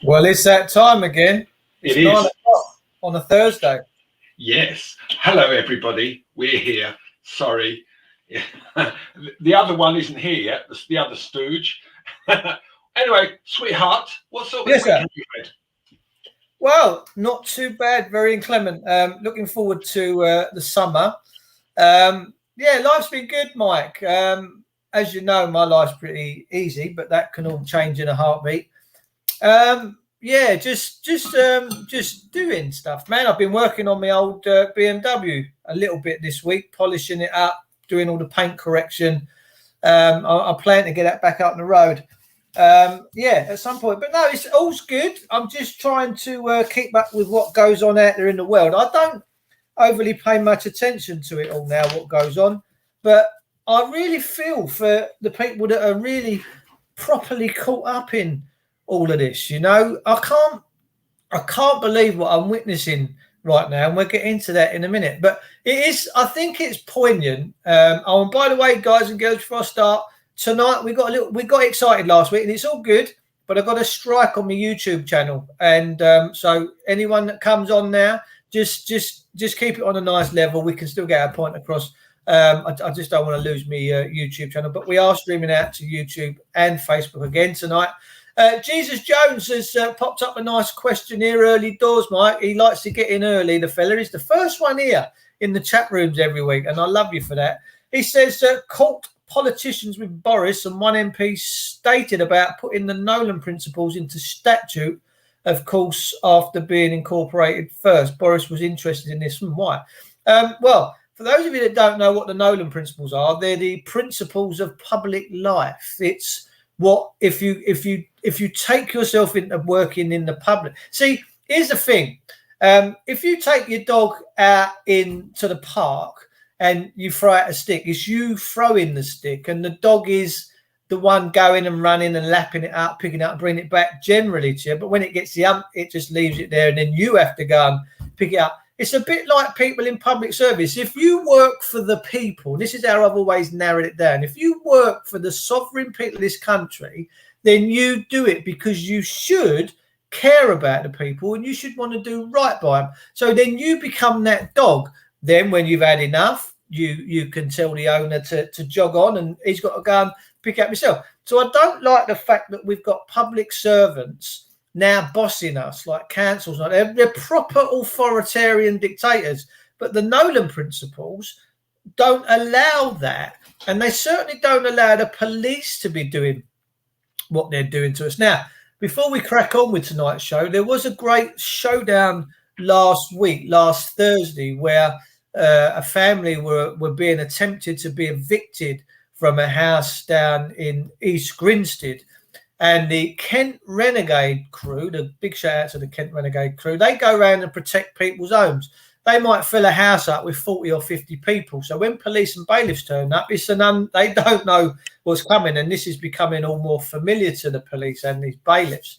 Well, it's that time again. It's 9 o'clock on a Thursday. Yes. Hello, everybody. We're here. Sorry. The other one isn't here yet. The other stooge. Anyway, sweetheart, what sort of week have you had? Well, not too bad. Very inclement. Looking forward to the summer. Yeah, life's been good, Mike. As you know, my life's pretty easy, but that can all change in a heartbeat. Yeah, just doing stuff, man. I've been working on my old BMW a little bit this week, polishing it up, doing all the paint correction. I plan to get that back out on the road. Yeah, at some point. But no, it's all's good. I'm just trying to keep up with what goes on out there in the world. I don't overly pay much attention to it all now, what goes on, but I really feel for the people that are really properly caught up in all of this. You know, I can't believe what I'm witnessing right now, and we'll get into that in a minute. But I think it's poignant. Oh, and by the way, guys and girls, before I start, tonight we got excited last week, and it's all good, but I got a strike on my YouTube channel, and so anyone that comes on now, just keep it on a nice level. We can still get our point across. I just don't want to lose my YouTube channel, but we are streaming out to YouTube and Facebook again tonight. Jesus Jones has popped up a nice question here early doors, Mike. He likes to get in early, the fella. He's the first one here in the chat rooms every week, and I love you for that. He says, cult politicians with Boris, and one MP stated about putting the Nolan principles into statute, of course, after being incorporated first. Boris was interested in this. Why? Well, for those of you that don't know what the Nolan principles are, they're the principles of public life. It's what if you take yourself into working in the public. See, here's the thing. If you take your dog out into the park and you throw out a stick, it's you throwing the stick, and the dog is the one going and running and lapping it up, picking it up, bringing it back generally to you. But when it gets the ump, it just leaves it there, and then you have to go and pick it up. It's a bit like people in public service. If you work for the people, this is how I've always narrowed it down. If you work for the sovereign people of this country, then you do it because you should care about the people and you should want to do right by them. So then you become that dog. Then when you've had enough, you can tell the owner to jog on, and he's got to go and pick up himself. So I don't like the fact that we've got public servants now bossing us like councils. They're proper authoritarian dictators. But the Nolan principles don't allow that. And they certainly don't allow the police to be doing what they're doing to us. Now, before we crack on with tonight's show, there was a great showdown last Thursday, where a family were being attempted to be evicted from a house down in East Grinstead. And the Kent Renegade crew, the big shout out to the Kent Renegade crew, they go around and protect people's homes. They might fill a house up with 40 or 50 people. So when police and bailiffs turn up, they don't know what's coming. And this is becoming all more familiar to the police and these bailiffs.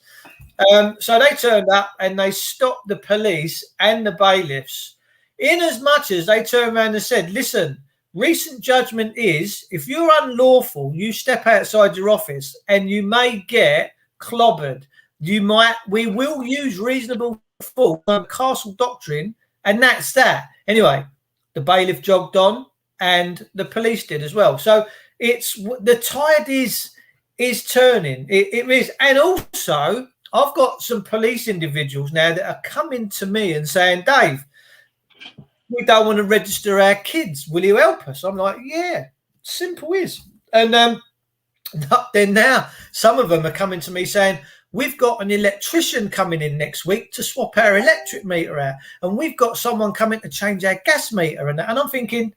So they turned up and they stopped the police and the bailiffs, in as much as they turned around and said, listen, recent judgment is if you're unlawful, you step outside your office and you may get clobbered. We will use reasonable force, castle doctrine, and that's that. Anyway, the bailiff jogged on and the police did as well. So the tide is turning. It is. And also, I've got some police individuals now that are coming to me and saying, Dave, we don't want to register our kids. Will you help us? I'm like, yeah, simple is. And then now some of them are coming to me saying, we've got an electrician coming in next week to swap our electric meter out. And we've got someone coming to change our gas meter. And I'm thinking,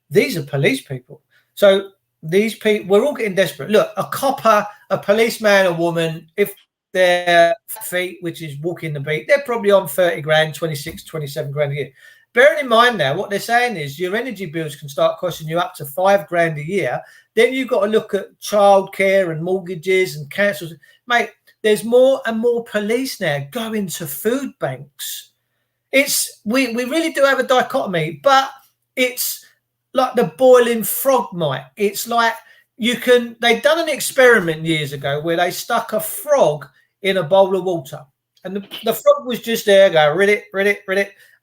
these are police people. So these people, we're all getting desperate. Look, a copper, a policeman, a woman, if they're feet, which is walking the beat, they're probably on 30 grand, 26, 27 grand a year. Bearing in mind now, what they're saying is your energy bills can start costing you up to 5 grand a year. Then you've got to look at childcare and mortgages and councils. Mate, there's more and more police now going to food banks. We really do have a dichotomy, but it's like the boiling frog, Mike. It's like they've done an experiment years ago where they stuck a frog in a bowl of water. And the frog was just there, go, rid it.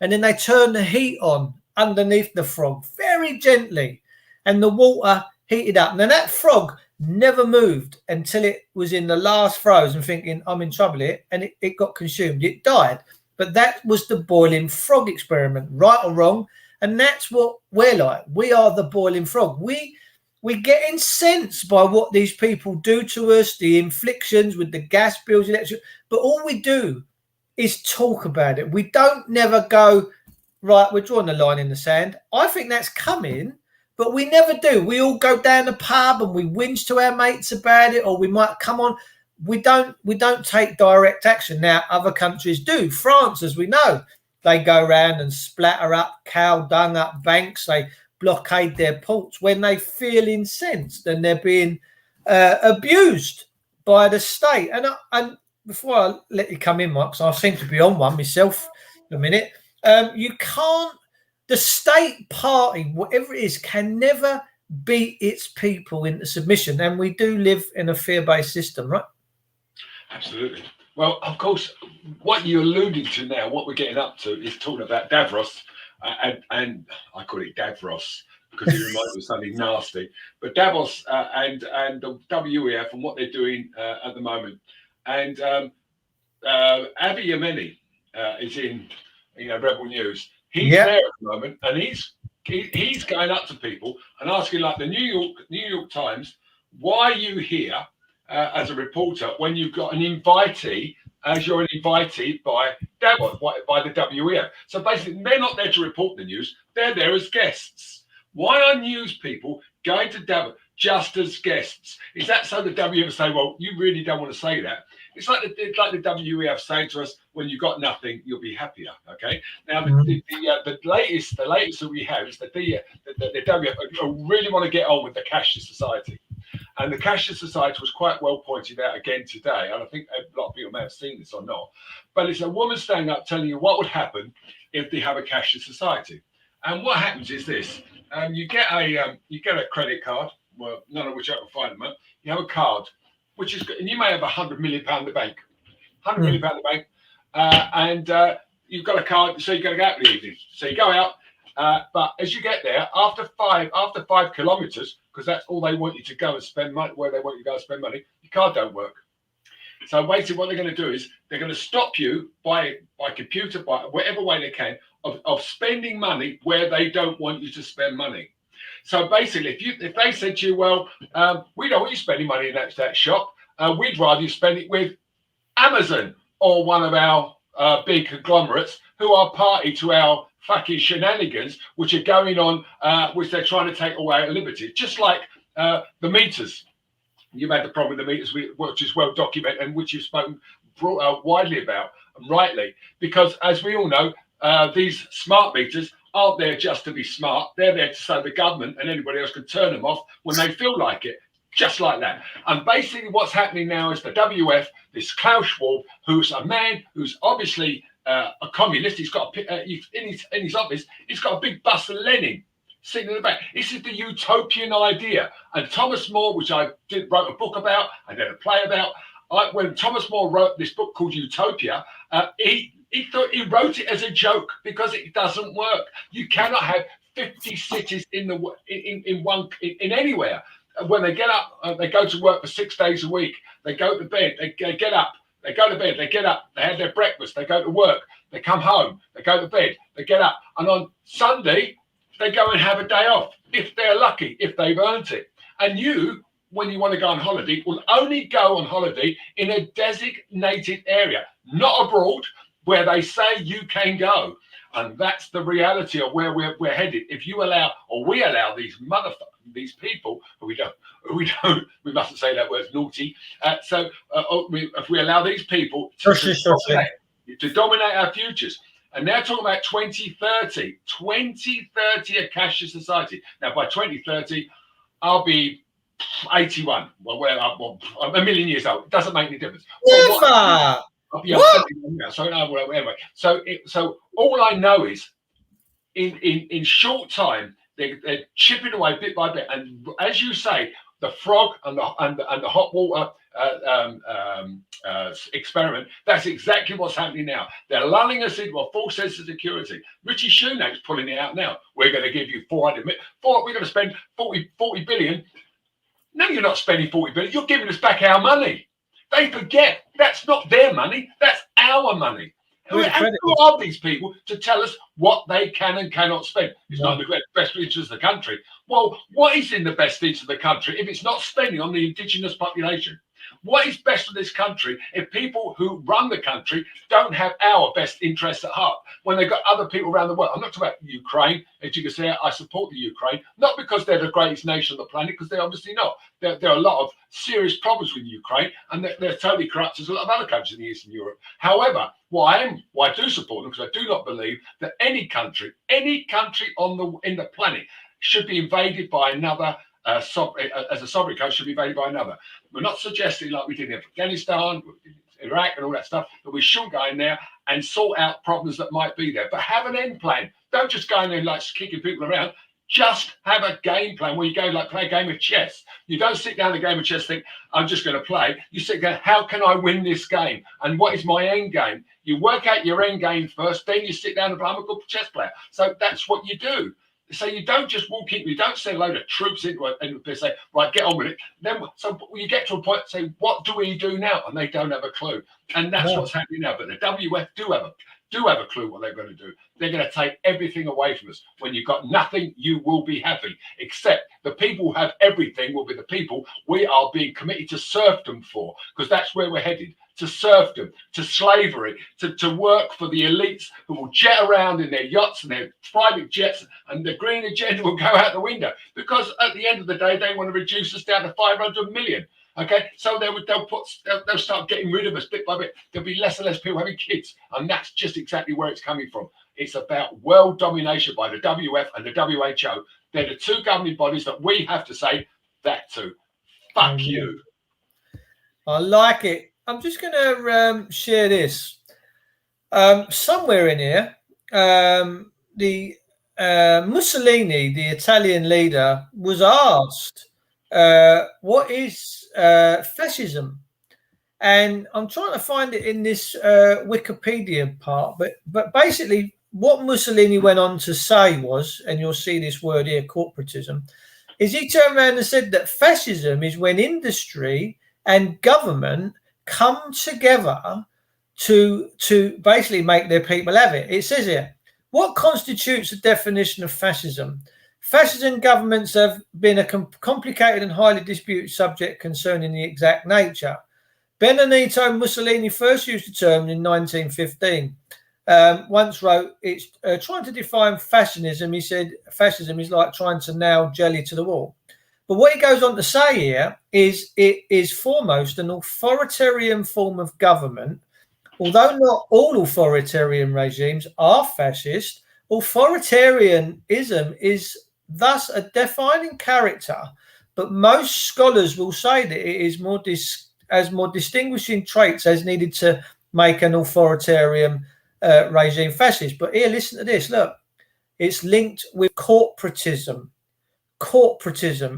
And then they turned the heat on underneath the frog very gently. And the water heated up. And then that frog never moved until it was in the last throes and thinking, I'm in trouble here. And it got consumed. It died. But that was the boiling frog experiment, right or wrong. And that's what we're like. We are the boiling frog. We get incensed by what these people do to us, the inflictions with the gas bills, electric. But all we do is talk about it. We don't never go, right, we're drawing the line in the sand. I think that's coming, but we never do. We all go down the pub and we whinge to our mates about it, or we might come on. We don't take direct action. Now, other countries do. France, as we know, they go around and splatter up cow dung up banks. They blockade their ports when they feel incensed and they're being abused by the state. And before I let you come in, Mark, because I seem to be on one myself in a minute, the state party, whatever it is, can never beat its people into submission. And we do live in a fear-based system, right? Absolutely. Well, of course, what you're alluding to now, what we're getting up to is talking about Davros, and I call it Davros because it reminds me of something nasty. But Davos and the WEF and what they're doing at the moment. And Abiy Yemeni is in, Rebel News. He's there at the moment, and he's going up to people and asking, like the New York Times, why are you here as a reporter when you've got an invitee, as you're an invitee by Davos, by the WEF? So basically, they're not there to report the news; they're there as guests. Why are news people going to Davos just as guests? Is that so the WEF say, well, you really don't want to say that? It's like the WEF saying to us, when you've got nothing, you'll be happier. Okay. Now the latest that we have is that the WEF really want to get on with the cashless society, and the cashless society was quite well pointed out again today. And I think a lot of people may have seen this or not, but it's a woman standing up telling you what would happen if they have a cashless society. And what happens is this: you get a credit card. Well, none of which I can find them. You have a card, which is, and you may have £100 million in the bank, £100 million in the bank, and you've got a card, so you've got to go out in the evening. So you go out, but as you get there, after 5 kilometres, because that's all they want you to go and spend money, where they want you to go and spend money, your card don't work. So basically, what they're going to do is they're going to stop you by computer, by whatever way they can, of spending money where they don't want you to spend money. So basically, if they said to you, well, we don't want you spending money in that shop, we'd rather you spend it with Amazon or one of our big conglomerates who are party to our fucking shenanigans, which are going on, which they're trying to take away our liberty. Just like the meters. You've had the problem with the meters, which is well documented and which you've spoken widely about, and rightly, because as we all know, these smart meters aren't there just to be smart. They're there so the government and anybody else can turn them off when they feel like it, just like that. And basically what's happening now is the WF, this Klaus Schwab, who's a man who's obviously a communist. He's got in his office, he's got a big bust of Lenin sitting in the back. This is the utopian idea. And Thomas More, which I wrote a book about, I did a play about. When Thomas More wrote this book called Utopia, he thought he wrote it as a joke because it doesn't work. You cannot have 50 cities in anywhere. When they get up, they go to work for 6 days a week. They go to bed. They get up. They go to bed. They get up. They have their breakfast. They go to work. They come home. They go to bed. They get up. And on Sunday, they go and have a day off if they're lucky, if they've earned it. And you, when you want to go on holiday, will only go on holiday in a designated area, not abroad, where they say you can go. And that's the reality of where we're headed. If you allow, or we allow these people, we mustn't say that word, it's naughty. If we allow these people to dominate our futures, and they're talking about 2030 a cashless society. Now, by 2030, I'll be 81. Well, I'm a million years old. It doesn't make any difference. So all I know is in short time they're chipping away bit by bit, and as you say, the frog and the hot water experiment. That's exactly what's happening now. They're lulling us into a false sense of security. Richie Sunak's pulling it out now. We're going to give you 400 million. We're going to spend 40 billion. No, you're not spending 40 billion. You're giving us back our money. They forget that's not their money. That's our money. Who are these people to tell us what they can and cannot spend? It's not in the best interest of the country. Well, what is in the best interest of the country if it's not spending on the indigenous population? What is best for this country if people who run the country don't have our best interests at heart when they've got other people around the world? I'm not talking about Ukraine. As you can see, I support the Ukraine, not because they're the greatest nation on the planet, because they're obviously not. There are a lot of serious problems with Ukraine, and they're totally corrupt as a lot of other countries in Eastern Europe. However, why I do support them, because I do not believe that any country in the planet should be invaded by another. As a sovereign country should be invaded by another. We're not suggesting, like we did in Afghanistan, Iraq, and all that stuff, that we shouldn't go in there and sort out problems that might be there. But have an end plan. Don't just go in there like kicking people around. Just have a game plan where you go like play a game of chess. You don't sit down the game of chess, think, I'm just going to play. You sit there, how can I win this game? And what is my end game? You work out your end game first, then you sit down and play. I'm a good chess player. So that's what you do. So you don't just walk in, you don't send a load of troops into it and they say, right, get on with it. Then so you get to a point, say, what do we do now? And they don't have a clue. And that's what's happening now. But the WF do have a clue what they're going to do. They're going to take everything away from us. When you've got nothing, you will be happy. Except the people who have everything will be the people we are being committed to serfdom for, because that's where we're headed. To serfdom, to slavery, to work for the elites who will jet around in their yachts and their private jets, and the green agenda will go out the window, because at the end of the day they want to reduce us down to 500 million. Okay, so they'll start getting rid of us bit by bit. There'll be less and less people having kids, and that's just exactly where it's coming from. It's about world domination by the WF and the WHO. They're the two governing bodies that we have to say that to. Fuck you. I like it. I'm just going to share this. Somewhere in here, the Mussolini, the Italian leader, was asked, what is fascism? And I'm trying to find it in this Wikipedia part. But basically, what Mussolini went on to say was, and you'll see this word here, corporatism, is he turned around and said that fascism is when industry and government come together to basically make their people have it. It says here, what constitutes the definition of fascism? Fascism governments have been a complicated and highly disputed subject concerning the exact nature. Benito Mussolini first used the term in 1915. Once wrote, it's trying to define fascism. He said fascism is like trying to nail jelly to the wall. But what he goes on to say here is it is foremost an authoritarian form of government. Although not all authoritarian regimes are fascist, authoritarianism is thus a defining character. But most scholars will say that it is more distinguishing traits as needed to make an authoritarian regime fascist. But here, listen to this. Look, it's linked with corporatism,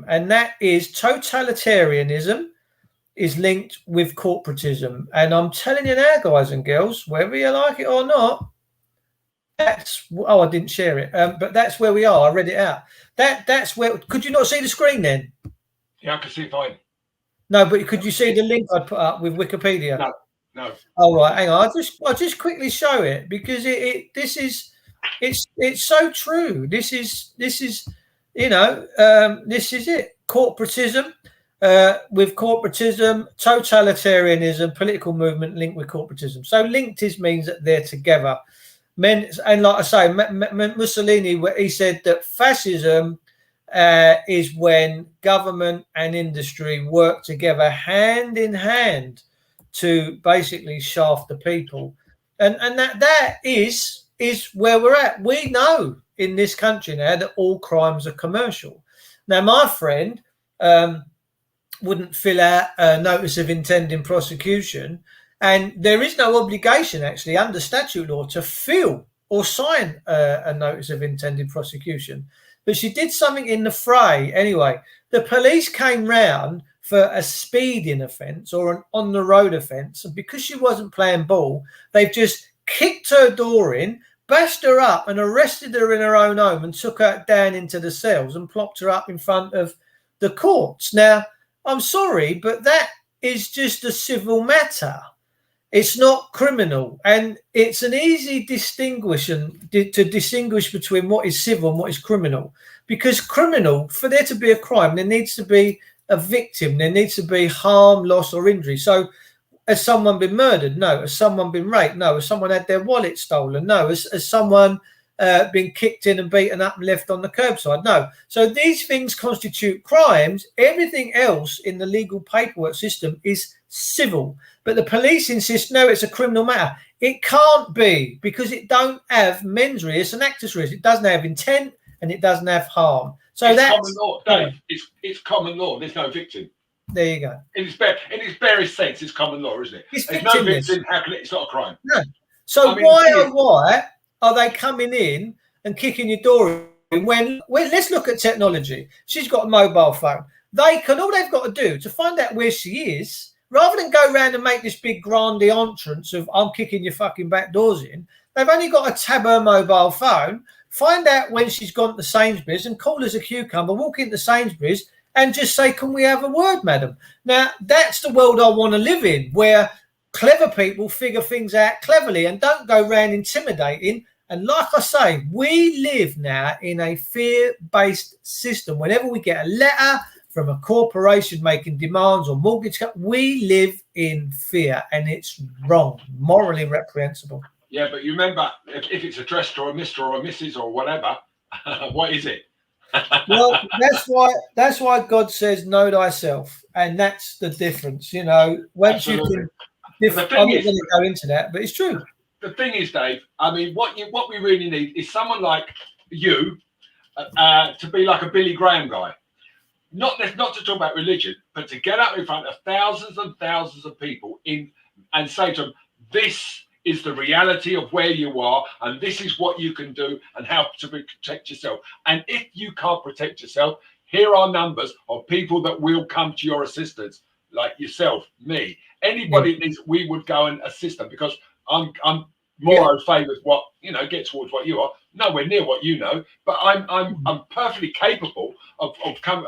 and that is totalitarianism is linked with corporatism. And I'm telling you now, guys and girls, whether you like it or not, that's I didn't share it, but that's where we are. I read it out. That's where. Could you not see the screen then? Yeah, I can see fine. No, but could you see the link I put up with Wikipedia? No. All right, hang on. I'll just quickly show it because it's so true. This is this is it. Corporatism. With corporatism, totalitarianism, political movement linked with corporatism. So linked means that they're together. And like I say, Mussolini, he said that fascism is when government and industry work together hand in hand to basically shaft the people. And that is where we're at. We know in this country now that all crimes are commercial. Now, my friend wouldn't fill out a notice of intending prosecution, and there is no obligation actually under statute law to fill or sign a notice of intended prosecution. But she did something in the fray anyway. The police came round for a speeding offence or an on the road offence, and because she wasn't playing ball, they've just kicked her door in, bashed her up and arrested her in her own home and took her down into the cells and plopped her up in front of the courts. Now, I'm sorry, but that is just a civil matter. It's not criminal, and it's an easy distinction to distinguish between what is civil and what is criminal. Because criminal, for there to be a crime, there needs to be a victim. There needs to be harm, loss, or injury. So, has someone been murdered? No. Has someone been raped? No. Has someone had their wallet stolen? No. Has someone been kicked in and beaten up and left on the curbside? No. So these things constitute crimes. Everything else in the legal paperwork system is civil. But the police insist, no, it's a criminal matter. It can't be, because it don't have mens rea and actus reus. It doesn't have intent and it doesn't have harm. So it's that's common law, Dave. It's common law. There's no victim. There you go. In its barest sense, it's common law, isn't it? It's There's no victim. How can it's not a crime? No. So why are they coming in and kicking your door in when let's look at technology. She's got a mobile phone. All they've got to do to find out where she is, rather than go around and make this big grand entrance of I'm kicking your fucking back doors in, they've only got to tab her mobile phone, find out when she's gone to Sainsbury's and call as a cucumber, walk into Sainsbury's and just say, can we have a word, madam? Now, that's the world I want to live in, where clever people figure things out cleverly and don't go around intimidating. And like I say, we live now in a fear-based system. Whenever we get a letter from a corporation making demands or mortgage, we live in fear, and it's wrong, morally reprehensible. Yeah, but you remember, if it's addressed to a Mr. or a Mrs. or whatever, what is it? Well, that's why God says know thyself, and that's the difference. You know, once Absolutely. You can. I'm not going to go into that, but it's true. The thing is, Dave, I mean, what we really need is someone like you to be like a Billy Graham guy. Not to talk about religion, but to get up in front of thousands and thousands of people and say to them, this is the reality of where you are, and this is what you can do and how to protect yourself. And if you can't protect yourself, here are numbers of people that will come to your assistance, like yourself, me, anybody that we would go and assist them, because I'm more au fait with what, get towards what you are, nowhere near what you know, but I'm perfectly capable of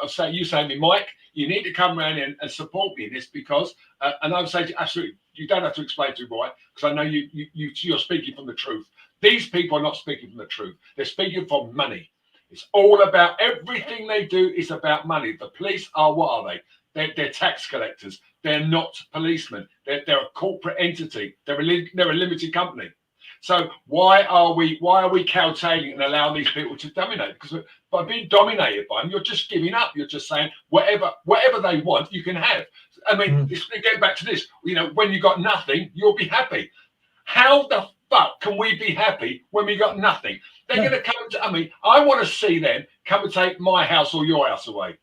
saying to me, Mike, you need to come around and support me in this, because, and I would say absolutely, you don't have to explain to me why, because I know you're speaking from the truth. These people are not speaking from the truth. They're speaking from money. It's all about, everything they do is about money. The police are, what are they? They're tax collectors. They're not policemen. They're a corporate entity. They're a limited company. So why are we cow-tailing and allowing these people to dominate? Because by being dominated by them, you're just giving up. You're just saying whatever they want, you can have. I mean, get back to this. When you got nothing, you'll be happy. How the fuck can we be happy when we got nothing? They're going to come to. I mean, I want to see them come and take my house or your house away.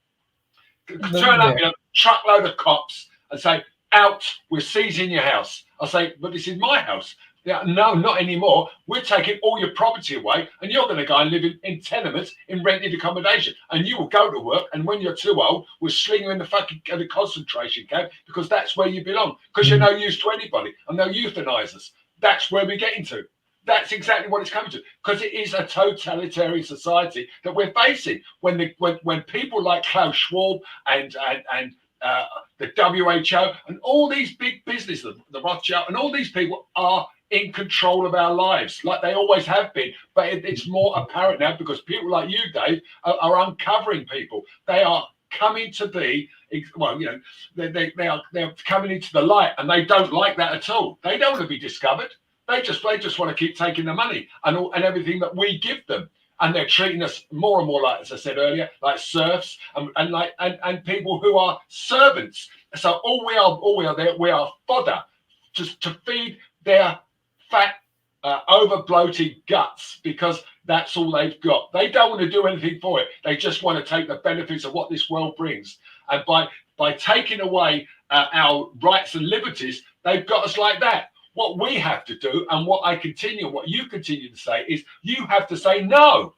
Turn up in a truckload of cops and say, "Out! We're seizing your house." I say, "But this is my house." Yeah, no, not anymore. We're taking all your property away, and you're going to go and live in tenements, in rented accommodation, and you will go to work. And when you're too old, we'll sling you in the concentration camp because that's where you belong. Because you're no use to anybody, and they'll euthanize us. That's where we're getting to. That's exactly what it's coming to. Because it is a totalitarian society that we're facing. When people like Klaus Schwab and the WHO and all these big businesses, the Rothschild, and all these people are in control of our lives, like they always have been. But it's more apparent now because people like you, Dave, are uncovering people. They are coming to be, well, they're coming into the light, and they don't like that at all. They don't want to be discovered. They just want to keep taking the money and everything that we give them. And they're treating us more and more like, as I said earlier, like serfs and people who are servants. So all we are fodder to feed their fat, over-bloated guts, because that's all they've got. They don't want to do anything for it. They just want to take the benefits of what this world brings. And by taking away our rights and liberties, they've got us like that. What we have to do, and what you continue to say, is you have to say, no,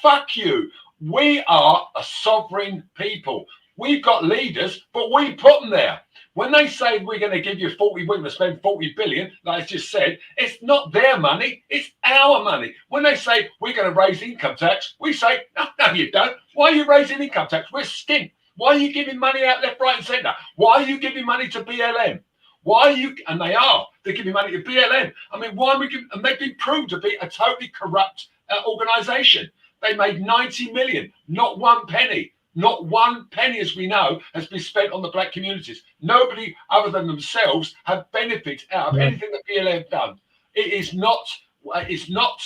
fuck you. We are a sovereign people. We've got leaders, but we put them there. When they say we're going to give you we're going to spend 40 billion, like I just said, it's not their money, it's our money. When they say we're going to raise income tax, we say, no, you don't. Why are you raising income tax? We're skint. Why are you giving money out left, right, and centre? Why are you giving money to BLM? Why are you? And they're giving money to BLM. I mean, why are we giving? And they've been proved to be a totally corrupt organisation. They made 90 million, not one penny. Not one penny, as we know, has been spent on the black communities. Nobody other than themselves have benefited out of anything that BLM have done. It is not. It's not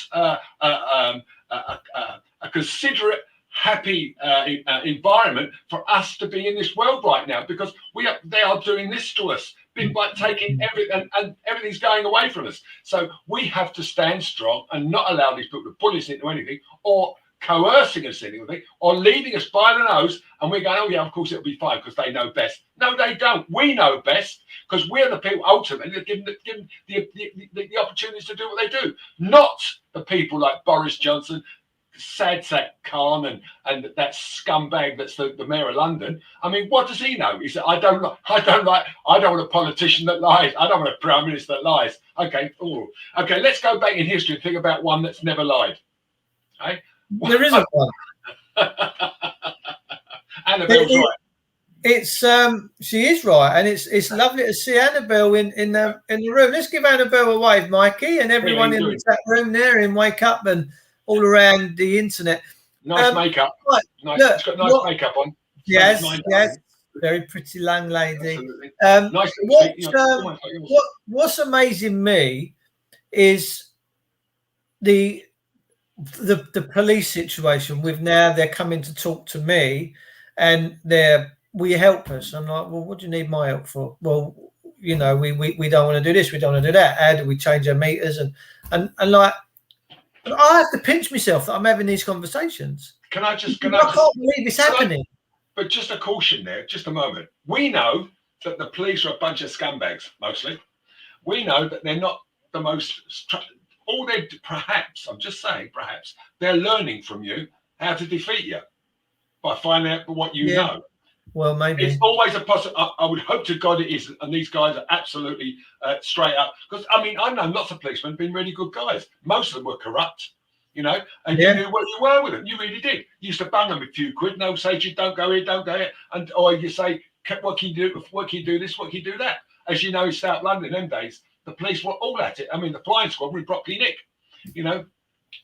a considerate, happy environment for us to be in this world right now, because they are doing this to us, by taking everything, and everything's going away from us. So we have to stand strong and not allow these people to bully us into anything, or coercing us into anything, or leading us by the nose, and we're going, oh yeah, of course it'll be fine because they know best. No, they don't. We know best, because we're the people ultimately that give them the opportunities to do what they do, not the people like Boris Johnson, Sad Khan, and that scumbag that's the mayor of London. I mean, what does he know? He said, I don't want a politician that lies. I don't want a prime minister that lies. Okay, let's go back in history and think about one that's never lied. Okay? There isn't one. Annabelle's right. It's she is right, and it's lovely to see Annabelle in the room. Let's give Annabelle a wave, Mikey, and everyone in the chat room there in Wake Up and all around the internet. Nice makeup. Right, nice. Look, it's got nice makeup on. Yes, very pretty young lady. Nice. What's amazing me is the police situation. With now they're coming to talk to me, and will you help us? I'm like, well, what do you need my help for? Well, we don't want to do this, we don't want to do that. How do we change our meters? And like, I have to pinch myself that I'm having these conversations. I can't believe it's happening. But just a caution there, just a moment. We know that the police are a bunch of scumbags, mostly. We know that they're not the most. Perhaps they're learning from you how to defeat you by finding out what you know. Well, maybe it's always a possibility. I would hope to God it is, and these guys are absolutely straight up. Because I mean, I know lots of policemen have been really good guys. Most of them were corrupt, and you knew what you were with them. You really did. You used to bung them a few quid. No, say you don't go here, don't go here, or you say, what can you do? What can you do this? What can you do that? As you know, in South London, them days, the police were all at it. I mean, the flying squad were in Brockley Nick,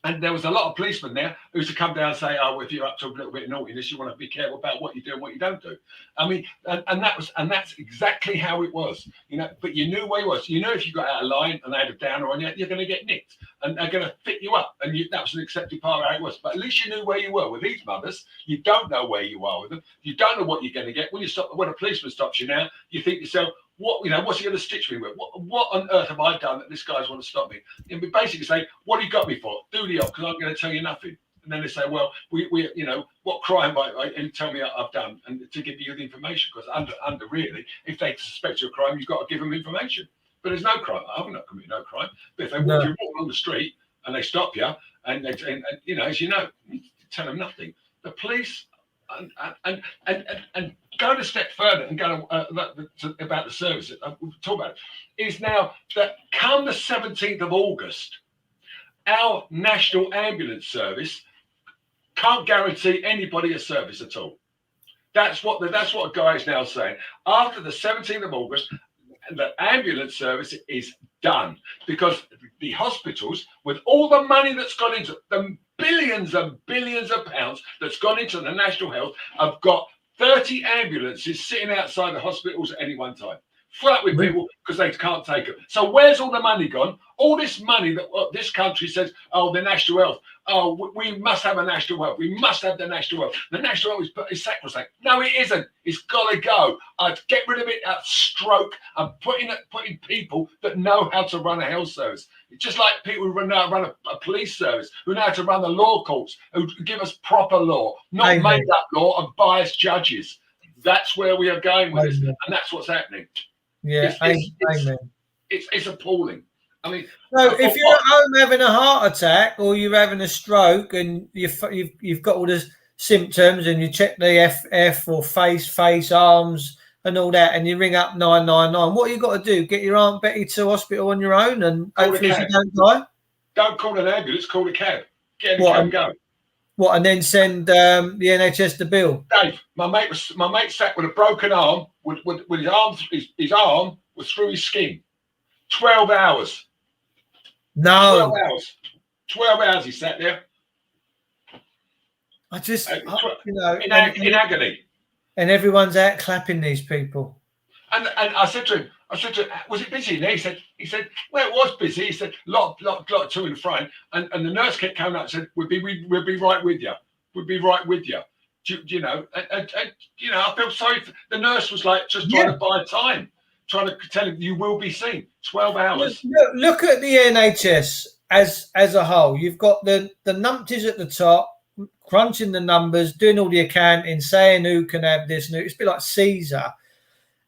And there was a lot of policemen there who used to come down and say, "Oh, if you're up to a little bit of naughtiness, you want to be careful about what you do and what you don't do." I mean, and that's exactly how it was, you know. But you knew where it was. You know, if you got out of line and they had a downer on you, you're going to get nicked, and they're going to fit you up. And that was an accepted part of how it was. But at least you knew where you were. With these mothers, you don't know where you are with them. You don't know what you're going to get. When a policeman stops you now, you think to yourself, what's he going to stitch me with? What on earth have I done that this guy's want to stop me? And we basically say, what have you got me for? Do the op, because I'm going to tell you nothing. And then they say, well, we what crime and tell me I've done, and to give you the information, because under really, if they suspect you of crime, you've got to give them information. But there's no crime. I've not committed no crime. But if they walk along the street and they stop you, and as you know, you tell them nothing. The police and going a step further and going about the service that we'll talk about is now that come the 17th of August, our National Ambulance Service can't guarantee anybody a service at all. That's what a guy is now saying. After the 17th of August, the ambulance service is done, because the hospitals, with all the money that's gone into the billions and billions of pounds that's gone into the national health, have got 30 ambulances sitting outside the hospitals at any one time, flat with people because they can't take them. So where's all the money gone? All this money that this country says, oh, the national health. Oh, we must have a national health. We must have the national health. The national health is sacrosanct. No, it isn't. It's got to go. I'd get rid of it at stroke and putting people that know how to run a health service. It's just like people who know how to run a police service, who know how to run the law courts, who give us proper law, not made up law and biased judges. That's where we are going with this, and that's what's happening. Yeah, it's appalling. I mean, so if you're at home having a heart attack or you're having a stroke and you've got all the symptoms and you check the FF or face, arms and all that, and you ring up 999, what you got to do? Get your Aunt Betty to hospital on your own and hopefully you don't die? Don't call an ambulance, call a cab. Get in a cab and go. What, and then send the NHS the bill? Dave, my mate sat with a broken arm, with his arm was through his skin. 12 hours. No. 12 hours he sat there. I just, in agony. And everyone's out clapping these people. And I said to him, was it busy? And he said, well, it was busy. He said, lot to and fro. And the nurse kept coming up and said, we'll be right with you. We'll be right with you. You know, and I felt sorry. The nurse was like just trying to buy time, trying to tell him you will be seen. 12 hours. Look at the NHS as a whole. You've got the numpties at the top, crunching the numbers, doing all the accounting, saying who can have this. And it's a bit like Caesar.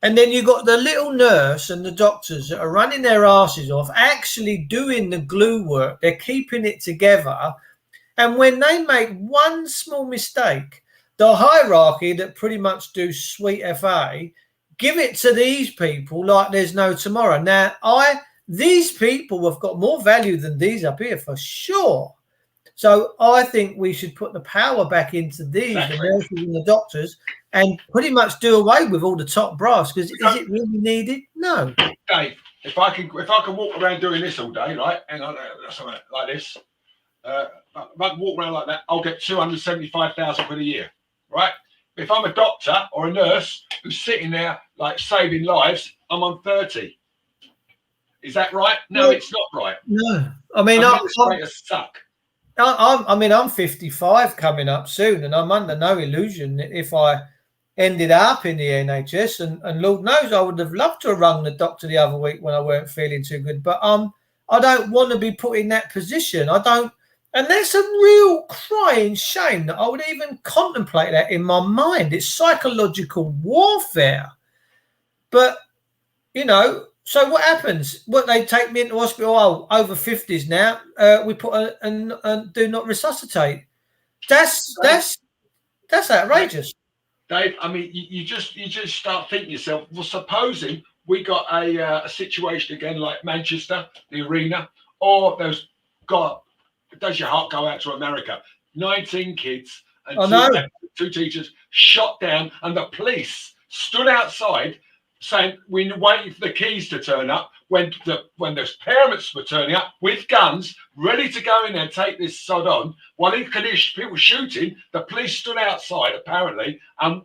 And then you've got the little nurse and the doctors that are running their asses off, actually doing the glue work. They're keeping it together. And when they make one small mistake, the hierarchy that pretty much do sweet FA, give it to these people like there's no tomorrow. Now, these people have got more value than these up here for sure. So I think we should put the power back into these, the nurses and the doctors, and pretty much do away with all the top brass. Because is it really needed? No. Dave, if I can walk around doing this all day, right? Hang on, like this. If I can walk around like that, I'll get 275,000 quid a year, right? If I'm a doctor or a nurse who's sitting there like saving lives, I'm on 30. Is that right? No, it's not right. No, I mean, I'm 55 coming up soon, and I'm under no illusion that if I ended up in the NHS, and Lord knows I would have loved to have rung the doctor the other week when I weren't feeling too good, but I don't want to be put in that position. I don't, and that's a real crying shame that I would even contemplate that in my mind. It's psychological warfare. But, you know, so what happens? What, they take me into hospital, over 50s now, we put a do not resuscitate. That's outrageous. Dave, I mean, you just start thinking to yourself, well, supposing we got a situation again like Manchester, the arena, or does your heart go out to America? 19 kids and two teachers shot down, and the police stood outside saying we waited for the keys to turn up when the parents were turning up with guns, ready to go in there and take this sod on. While he could hear people shooting, the police stood outside apparently. And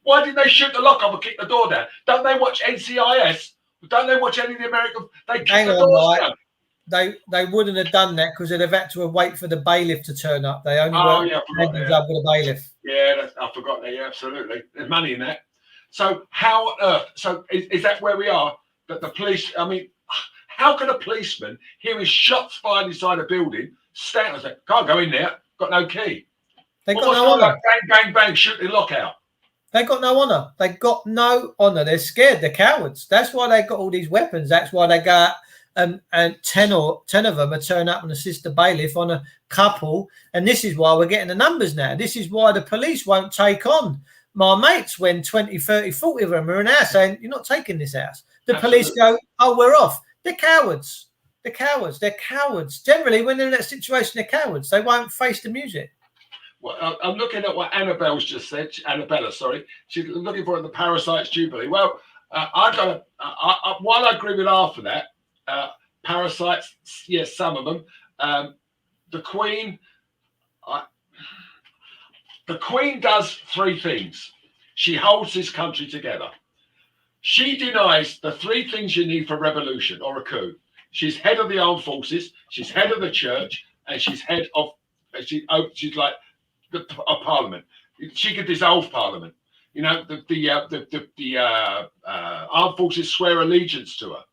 why didn't they shoot the lock up and kick the door down? Don't they watch NCIS? Don't they watch any of the American? They kick the doors down. They wouldn't have done that because they'd have had to wait for the bailiff to turn up. They only work with a bailiff. Yeah, I forgot that. Yeah, absolutely. There's money in that. So how on earth? So is that where we are? That the police? I mean, how can a policeman hearing shots fired inside a building stand and say, "Can't go in there. Got no key." They got no honour. Bang, bang, bang! Shoot the lockout. They got no honour. They got no honour. They're scared. They're cowards. That's why they got all these weapons. That's why they go. And 10 of them are turn up and assist the bailiff on a couple. And this is why we're getting the numbers now. This is why the police won't take on my mates when 20, 30, 40 of them are in house saying, you're not taking this house. The police go, oh, we're off. They're cowards. They're cowards. They're cowards. Generally, when they're in that situation, they're cowards. They won't face the music. Well, I'm looking at what Annabelle's just said. Annabella, sorry. She's looking for the Parasites Jubilee. Well, while I agree with half of that, parasites, yes, some of them. The Queen does three things. She holds this country together. She denies the three things you need for revolution or a coup. She's head of the armed forces, she's head of the church, and she's head of she's like a parliament. She could dissolve parliament. You know, the armed forces swear allegiance to her.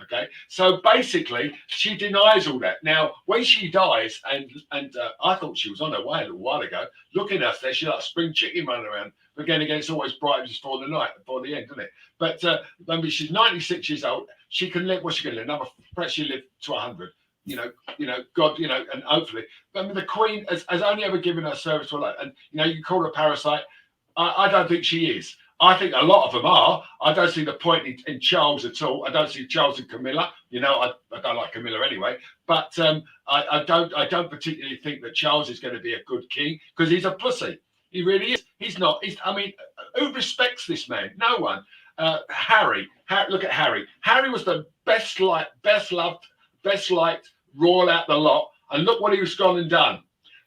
Okay, so basically, she denies all that. Now, when she dies, and I thought she was on her way a little while ago. Looking at her, she's like a spring chicken running around. But again, it's always bright just before the night, before the end, isn't it? But maybe she's 96 years old. She can live. What's she going to live? Perhaps she live to 100. You know, God, and hopefully. But I mean, the Queen has only ever given her service to her life. And you call her a parasite. I don't think she is. I think a lot of them are. I don't see the point in Charles at all. I don't see Charles and Camilla. I don't like Camilla anyway. But I don't particularly think that Charles is going to be a good king because he's a pussy. He really is. He's not. Who respects this man? No one. Harry. Look at Harry. Harry was the best loved, best liked royal out the lot. And look what he's gone and done.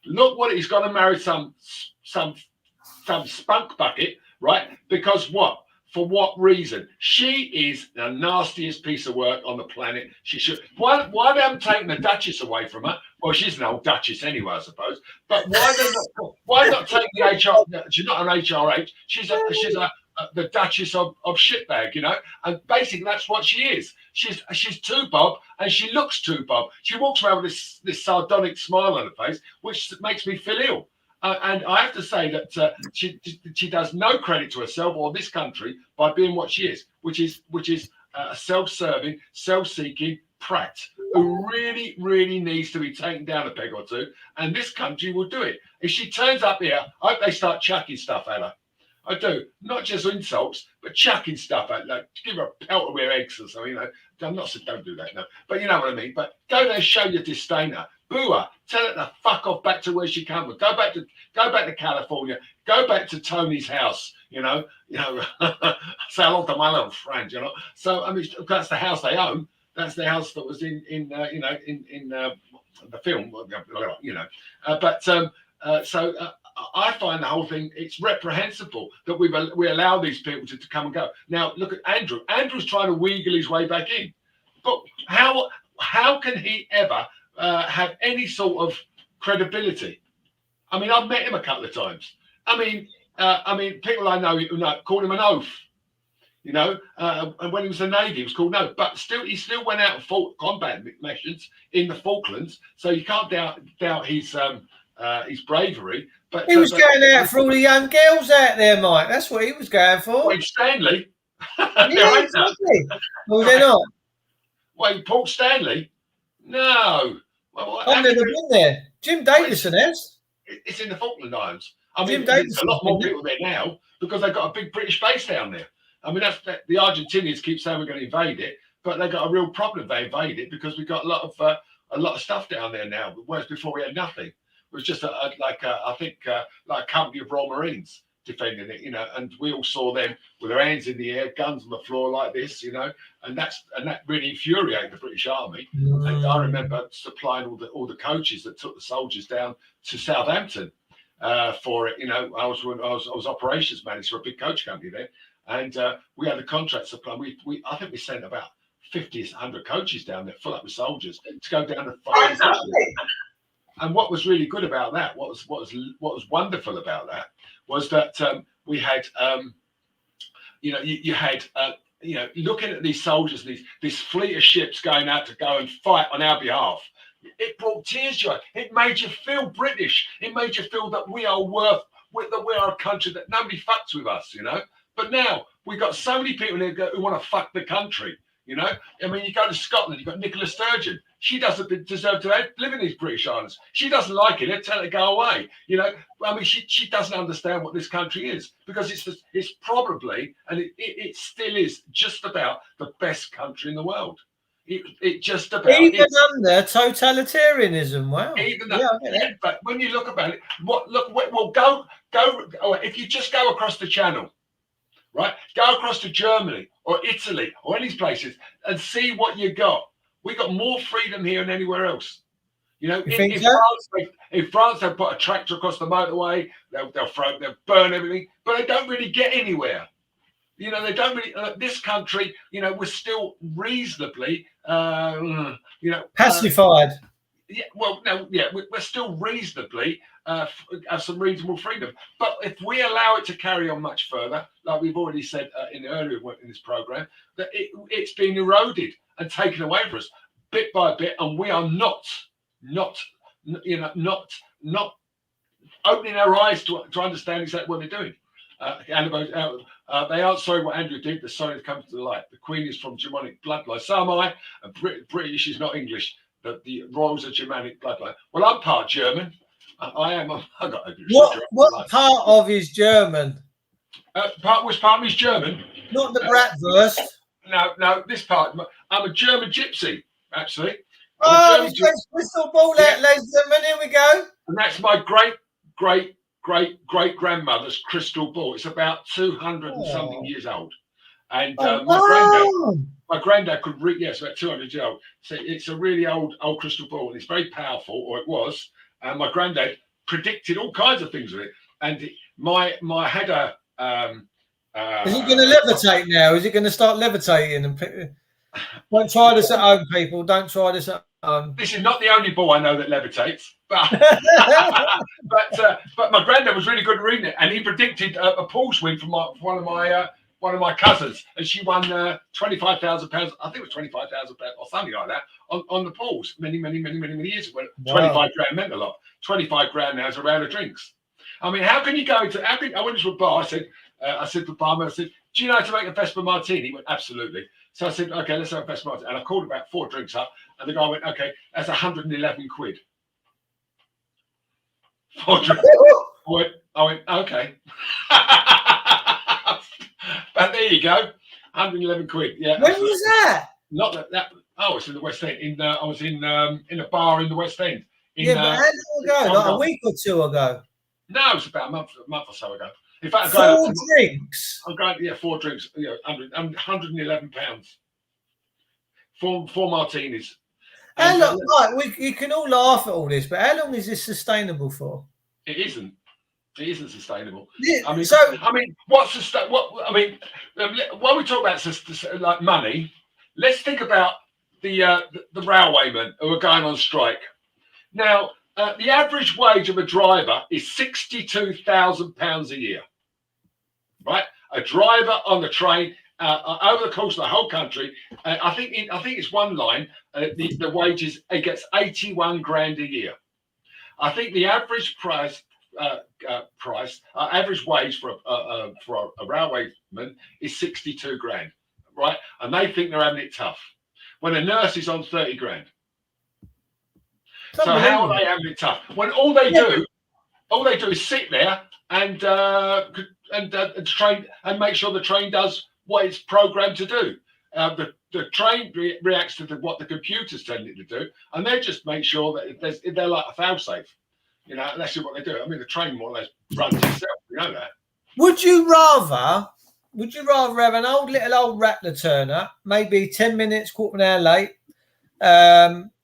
Look what he's gone and married some spunk bucket. Right? Because what? For what reason? She is the nastiest piece of work on the planet. She should. Why they haven't taken the Duchess away from her? Well, she's an old Duchess anyway, I suppose. But why not take the HR? She's not an HRH. She's the Duchess of shitbag, And basically, that's what she is. She's too Bob, and she looks too Bob. She walks around with this sardonic smile on her face, which makes me feel ill. And I have to say that she does no credit to herself or this country by being what she is, which is a self-serving, self-seeking prat who really, really needs to be taken down a peg or two. And this country will do it. If she turns up here, I hope they start chucking stuff at her. I do, not just insults, but chucking stuff at her. Like, give her a pelt of her eggs or something. I'm not saying don't do that, no. But you know what I mean. But go there and show your disdain. Boo her. Tell her to fuck off back to where she came from. Go back to California. Go back to Tony's house. Say hello to my little friend. So I mean, that's the house they own. That's the house that was in the film. So I find the whole thing, it's reprehensible that we allow these people to come and go. Now look at Andrew. Andrew's trying to wheegle his way back in, but how can he ever have any sort of credibility? I mean, I've met him a couple of times. I mean, people I know called him an oaf. And when he was in the Navy, he was called no. But he still went out and fought combat missions in the Falklands. So you can't doubt his bravery. But he was going out for all the young girls out there, Mike. That's what he was going for. Wait, Stanley. Yeah, exactly. Well, they're not. Wait, Paul Stanley? No. Well, I've never been there. Jim Davison has. It's in the Falkland Islands. I mean, there's a lot more people there now because they've got a big British base down there. I mean, the Argentinians keep saying we're going to invade it, but they've got a real problem if they invade it because we've got a lot of stuff down there now. Whereas before we had nothing. It was just like a company of Royal Marines. defending it, and we all saw them with their hands in the air, guns on the floor like this, and that really infuriated the British Army. And I remember supplying all the coaches that took the soldiers down to Southampton for it. I was operations manager for a big coach company then, and we had a contract supply. I think we sent about 50 to 100 coaches down there, full up with soldiers, to go down to fight. And what was really good about that, what was wonderful about that, was that we had, you had, looking at these soldiers, this fleet of ships going out to go and fight on our behalf. It brought tears to you. It made you feel British. It made you feel that we are that we are a country that nobody fucks with us, But now we've got so many people who want to fuck the country. You go to Scotland, you've got Nicola Sturgeon. She doesn't deserve to live in these British Islands. She doesn't like it. Tell her to go away. She doesn't understand what this country is, because it's probably, and it still is, just about the best country in the world. It just about even under totalitarianism. Wow. But when you look about it, go. If you just go across the Channel. Right, go across to Germany or Italy or any places and see what you got. We got more freedom here than anywhere else. In France, they'll put a tractor across the motorway. They'll burn everything, but they don't really get anywhere. They don't really. This country, we're still reasonably, pacified. We're still reasonably have some reasonable freedom. But if we allow it to carry on much further, like we've already said in this program, that it's been eroded and taken away from us bit by bit, and we are not opening our eyes to understand exactly what they're doing. They aren't sorry what Andrew did. They're sorry to come to the light. The Queen is from Germanic bloodline. So am I. British is not English. The royals are Germanic bloodline. Well, I'm part German. I am. I got a what part of is German? Which part is German? Not the Bratwurst. No. This part. I'm a German gypsy, actually. Crystal ball out, ladies and gentlemen. Here we go. And that's my great grandmother's crystal ball. It's about 200 and something years old. And my granddad could read. Yes, about 200 years old. So it's a really old crystal ball, and it's very powerful, or it was. And my granddad predicted all kinds of things with it. And my had a. Is it going to levitate now? Is it going to start levitating? Don't try this at home, people. Don't try this at home. This is not the only ball I know that levitates, but but my granddad was really good at reading it, and he predicted a pool swim from one of my cousins, and she won £25,000. I think it was £25,000 or something like that on the pools many years ago. Wow. 25 grand meant a lot. 25 grand now is a round of drinks. I mean, how can you go into? I went to a bar. I said to the barman, I said, "Do you know how to make a Vespa Martini?" He went, "Absolutely." So I said, "Okay, let's have a Vespa Martini." And I called about 4 drinks up, and the guy went, "Okay, that's 111 quid." 4 drinks. I went, "Okay." But there you go, 111 quid. Yeah. When was that? Not that. Oh, it's in the West End. I was in a bar in the West End. But how long ago? Like a week or 2 ago? No, it was about a month or so ago. In fact, 4 drinks. I'm going. Yeah, 4 drinks. 111 pounds. 4 martinis. How long? Right, you can all laugh at all this, but how long is this sustainable for? It isn't. It isn't sustainable. Yeah, I mean, what's when we talk about like money, let's think about the railwaymen who are going on strike. Now, the average wage of a driver is £62,000 a year. Right, a driver on the train over the course of the whole country. I think it's one line. The wages, it gets 81 grand a year. I think the average average wage for a railwayman is 62 grand, right? And they think they're having it tough when a nurse is on 30 grand. So how are they having it tough when all they do is sit there and train and make sure the train does what it's programmed to do. The train reacts to what the computer's telling it to do, and they just make sure that they're like a fail-safe. That's what they do. I mean, the train more or less runs itself. You know that. Would you rather have an old rattler turn up, maybe 10 minutes, quarter of an hour late,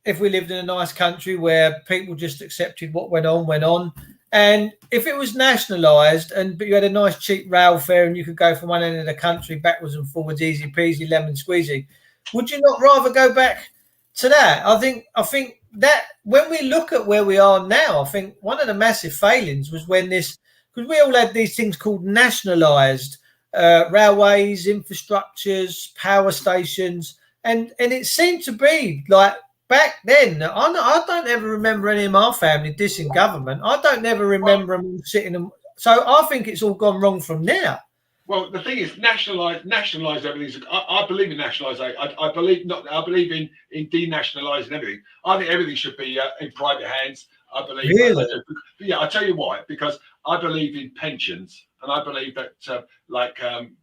if we lived in a nice country where people just accepted what went on, and if it was nationalised but you had a nice cheap rail fare and you could go from one end of the country backwards and forwards, easy peasy, lemon squeezy, would you not rather go back to that? I think that when we look at where we are now, I think one of the massive failings was when because we all had these things called nationalised railways, infrastructures, power stations, and it seemed to be like back then. I don't ever remember any of my family dissing government. I don't ever remember them sitting. So I think it's all gone wrong from there. Well, the thing is, nationalise everything. I believe in nationalisation. I believe in denationalising everything. I think everything should be in private hands. I believe. Really? Yeah, I'll tell you why. Because I believe in pensions, and I believe that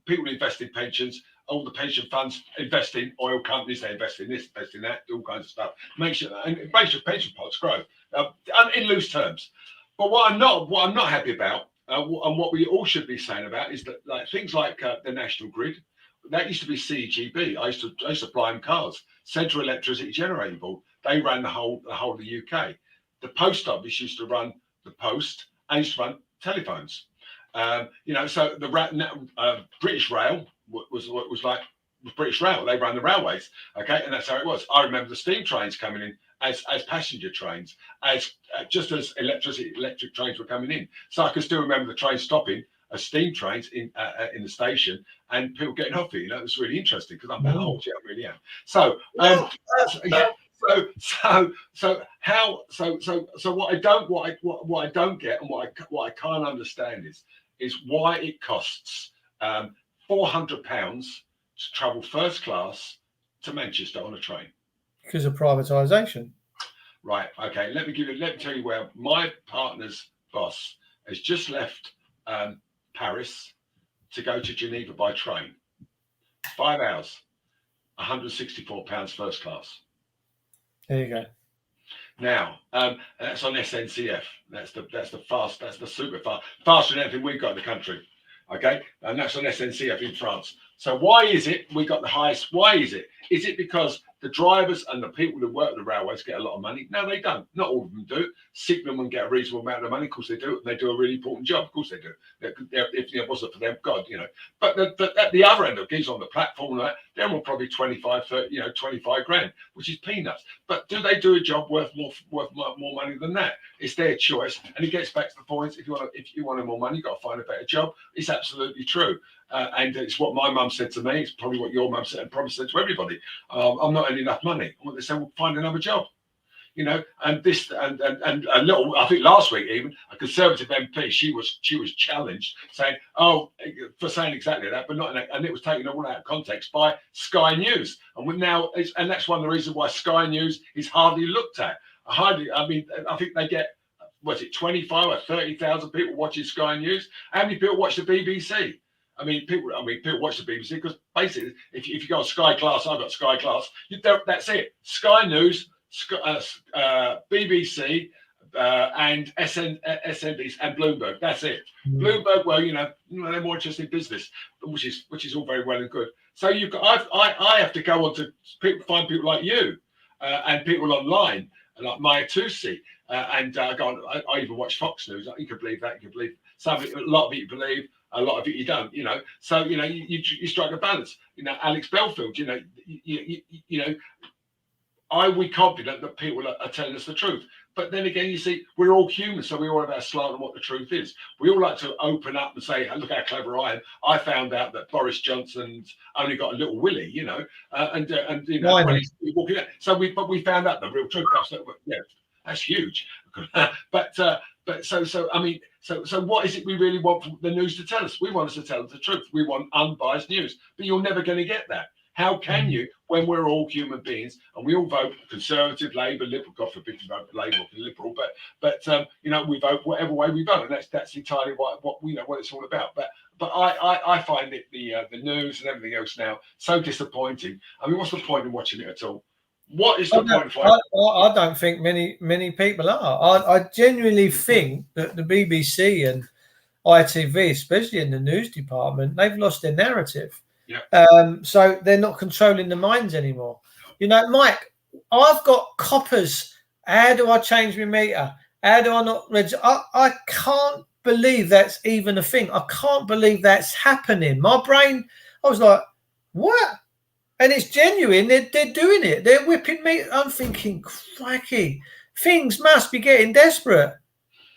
people invest in pensions. All the pension funds invest in oil companies. They invest in this, invest in that, all kinds of stuff. Make sure pension pots grow in loose terms. But what I'm not happy about. And what we all should be saying about is that things like the National Grid, that used to be CGB. I used to supply them cars. Central Electricity Generating Board. They ran the whole of the UK. The post office used to run the post and used to run telephones. So the British Rail was like British Rail. They ran the railways. Okay, and that's how it was. I remember the steam trains coming in as passenger trains, just as electric trains were coming in. So I can still remember the train stopping as steam trains in the station and people getting off it. It was really interesting because I'm that old. Yeah, I really am. So what I don't get and what I can't understand is why it costs £400 to travel first class to Manchester on a train. Because of privatisation. Right. Okay. Let me tell you where my partner's boss has just left Paris to go to Geneva by train. 5 hours, £164 first class. There you go. Now, that's on SNCF. That's the super fast, faster than anything we've got in the country. Okay, and that's on SNCF in France. So why is it we got the highest? Why is it? Is it because the drivers and the people who work at the railways get a lot of money? No, they don't. Not all of them do. Signalmen get a reasonable amount of money. Of course they do. They do a really important job. Of course they do. If it wasn't for them, God, But at the other end of gigs on the platform, they're all probably 25 grand, which is peanuts. But do they do a job worth more money than that? It's their choice, and it gets back to the point. If you want more money, you've got to find a better job. It's absolutely true. And it's what my mum said to me. It's probably what your mum said and probably said to everybody. I'm not earning enough money. And what they said, well, find another job. And this and a little. I think last week even a Conservative MP, she was challenged, saying, for saying exactly that, but not. And it was taken all out of context by Sky News. And that's one of the reasons why Sky News is hardly looked at. I think they get. Was it 25 or 30,000 people watching Sky News? How many people watch the BBC? People watch the BBC because basically, if you go on Sky Glass, I've got Sky Glass. That's it. Sky News, BBC, and SNBC and Bloomberg. That's it. Bloomberg, well, they're more interested in business, which is all very well and good. So I have to go on to find people like you and people online like Maya Tusi. And I even watch Fox News. You can believe that. You can believe a lot of it you believe, a lot of it you don't. So you strike a balance. Alex Belfield. We're confident that people are telling us the truth. But then again, you see, we're all human, so we all have our slant on what the truth is. We all like to open up and say, look how clever I am. I found out that Boris Johnson's only got a little willy, when he's walking out. So we found out the real truth. That's huge. So what is it we really want from the news to tell us? We want us to tell us the truth. We want unbiased news, but you're never going to get that. How can you, when we're all human beings and we all vote Conservative, Labour, Liberal? God forbid you vote Labour or Liberal, but we vote whatever way we vote, and that's entirely what it's all about. But I find it the news and everything else now so disappointing. What's the point in watching it at all? What is the point? I don't think many people are. I genuinely think that the BBC ITV, especially in the news department, they've lost their narrative. Yeah. So they're not controlling the minds anymore. You know, Mike, I've got coppers. How do I change my meter? How do I not register? I can't believe that's even a thing. I can't believe that's happening. My brain, I was like, what? And it's genuine. They're doing it. They're whipping me. I'm thinking, cracky, things must be getting desperate.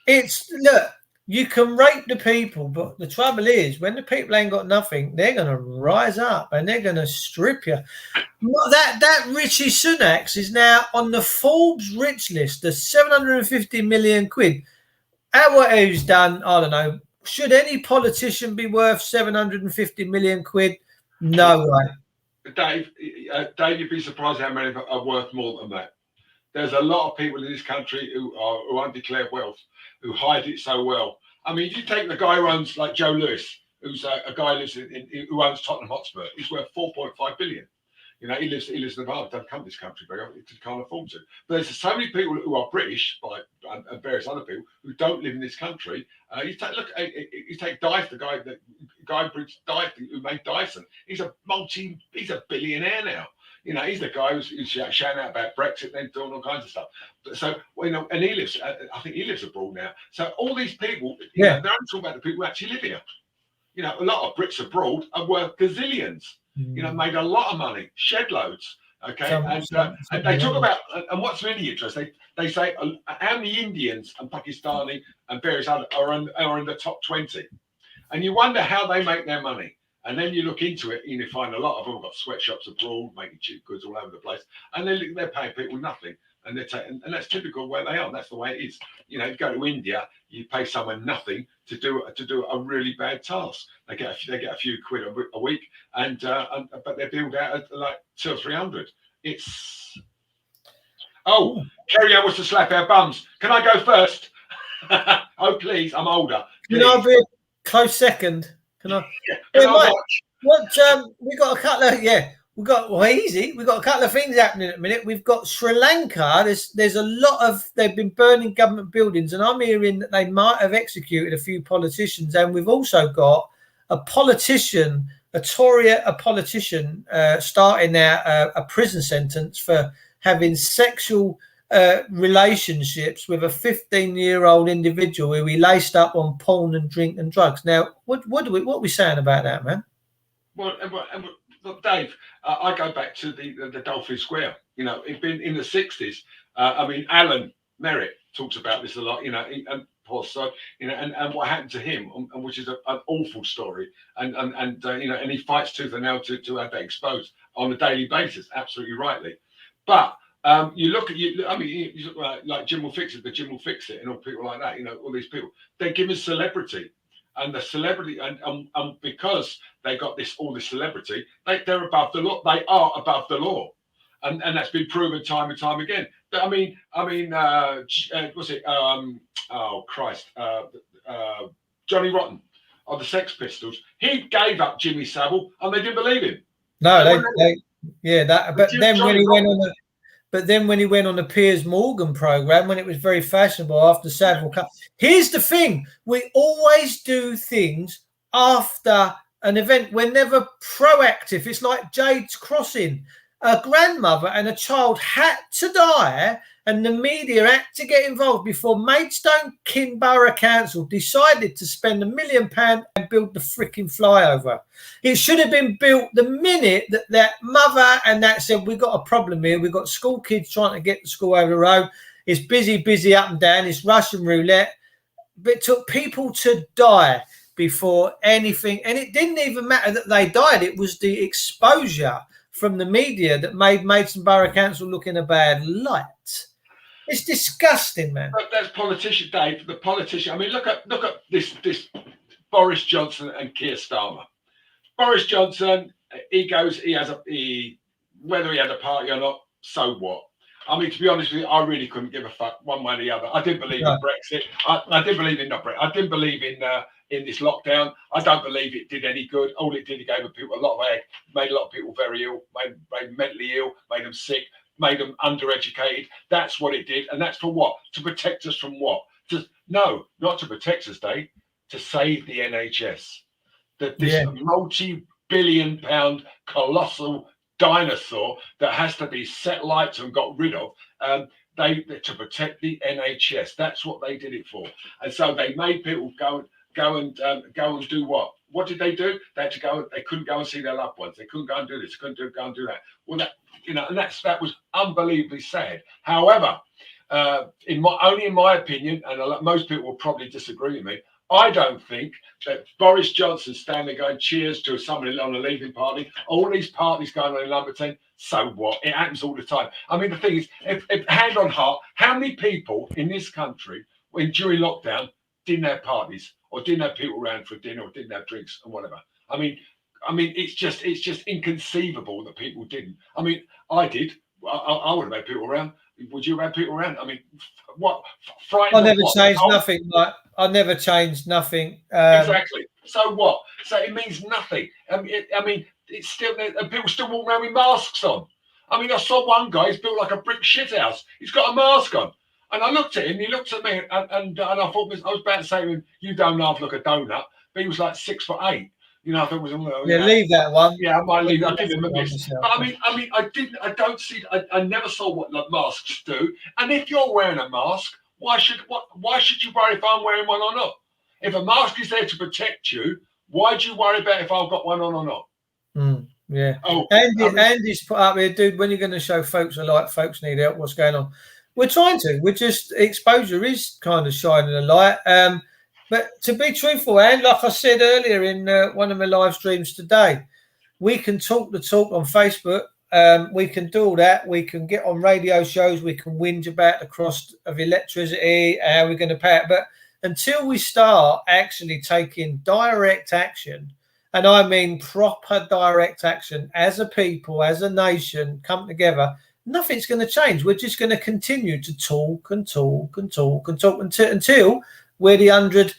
Look, you can rape the people, but the trouble is, when the people ain't got nothing, they're going to rise up and they're going to strip you. That Richie Sunak is now on the Forbes rich list, the 750 million quid. At what he's done, I don't know. Should any politician be worth 750 million quid? No way. Dave, you'd be surprised how many are worth more than that. There's a lot of people in this country who undeclared wealth, who hide it so well. I mean, if you take the guy who owns, like Joe Lewis, who's a guy who lives who owns Tottenham Hotspur, he's worth 4.5 billion. You know, he lives in the bar. Don't come to this country very often. He can't afford to. But there's so many people who are British, and various other people who don't live in this country. You take Dyson, the guy who made Dyson. He's a billionaire now. You know, he's the guy who's shouting out about Brexit, then doing all kinds of stuff. So, you know, and he lives. I think he lives abroad now. So all these people, you know, they're only talking about the people who actually live here. You know, a lot of Brits abroad are worth gazillions. You know, made a lot of money, shed loads. Okay, and they talk about, and what's really interesting, they say how many Indians and Pakistani and various other are in the top 20, and you wonder how they make their money. And then you look into it, and you find a lot of them have got sweatshops abroad, making cheap goods all over the place, and they're paying people nothing. And they're taking, and that's typical of where they are. That's the way it is. You know, you go to India, you pay someone nothing to do a really bad task. They get a few quid a week, but they're billed out at like 200 or 300. It's Kerry, I was to slap our bums. Can I go first? Oh please, I'm older. Please. Can I be a close second? Can I? Yeah, Mike, we got a couple of We got a couple of things happening at the minute. We've got Sri Lanka. There's a lot of, they've been burning government buildings, and I'm hearing that they might have executed a few politicians. And we've also got a politician, a politician starting out a prison sentence for having sexual relationships with a 15-year-old individual who he laced up on porn and drink and drugs. Now, what are we saying about that, man? Well, look, Dave, I go back to the Dolphin Square. You know, it's been in the 60s. I mean, Alan Merritt talks about this a lot. You know, and so you know, and what happened to him, and which is an awful story. And you know, and he fights tooth and nail to have that exposed on a daily basis. Absolutely rightly, but. You look at you look like Jim Will Fix It, but Jim Will Fix It, and all people like that. You know, all these people. They give us celebrity, and the celebrity, and because they got all this celebrity, they're above the law. They are above the law, and that's been proven time and time again. But I mean, what's it? Oh Christ, Johnny Rotten of the Sex Pistols. He gave up Jimmy Savile, and they didn't believe him. No, But then when he went on the Piers Morgan program, when it was very fashionable after Savile Cup. Here's the thing. We always do things after an event. We're never proactive. It's like Jade's Crossing. A grandmother and a child had to die, and the media had to get involved before Maidstone Borough Council decided to spend £1 million and build the freaking flyover. It should have been built the minute that mother and that said, we've got a problem here. We've got school kids trying to get to school over the road. It's busy up and down. It's Russian roulette. But it took people to die before anything. And it didn't even matter that they died. It was the exposure from the media that made Maidstone Borough Council look in a bad light. It's disgusting, man. But that's politician, Dave. The politician. I mean, look at this Boris Johnson and Keir Starmer. Boris Johnson, whether he had a party or not, so what? I mean, to be honest with you, I really couldn't give a fuck one way or the other. I didn't believe in Brexit. I didn't believe in Brexit. I didn't believe in this lockdown. I don't believe it did any good. All it did, it gave people a lot of egg, made a lot of people very ill, made them mentally ill, made them sick, made them undereducated. That's what it did. And that's for what? To protect us from what? Not to protect us, Dave. to save the NHS. That this multi-billion-pound colossal dinosaur that has to be set light and got rid of, they to protect the NHS. That's what they did it for. And so they made people go and do what? What did they do? They had to go. They couldn't go and see their loved ones. They couldn't go and do this. Couldn't go and do that. Well, that and that was unbelievably sad. However, in my opinion, and most people will probably disagree with me, I don't think that Boris Johnson standing there going cheers to somebody on a leaving party, all these parties going on in number 10, so what? It happens all the time. I mean, the thing is, if hand on heart, how many people in this country, during lockdown, didn't have parties or didn't have people around for dinner or didn't have drinks and whatever? I mean, it's just inconceivable that people didn't. I mean, I did. I would have had people around. Would you have had people around? I mean, what? I never changed nothing. Like I never changed nothing. Exactly. So what? So it means nothing. I mean, it's still people still walk around with masks on. I mean, I saw one guy. He's built like a brick shithouse. He's got a mask on, and I looked at him. He looked at me, and I thought I was about to say to him, "You don't laugh like a donut," but he was like 6'8". You know, I thought it was leave that one. Yeah, I might leave. I give him a miss. But I don't see. I never saw what the masks do. And if you're wearing a mask, why should you worry if I'm wearing one or not? If a mask is there to protect you, why do you worry about if I've got one on or not? Yeah. Oh, Andy's put up here, dude. When you're going to show folks a light, folks need help. What's going on? We're trying to. We're just exposure is kind of shining a light. But to be truthful, and like I said earlier in one of my live streams today, we can talk the talk on Facebook. We can do all that. We can get on radio shows. We can whinge about the cost of electricity, how we're going to pay it. But until we start actually taking direct action, and I mean proper direct action as a people, as a nation, come together, nothing's going to change. We're just going to continue to talk and talk and talk and talk until we're the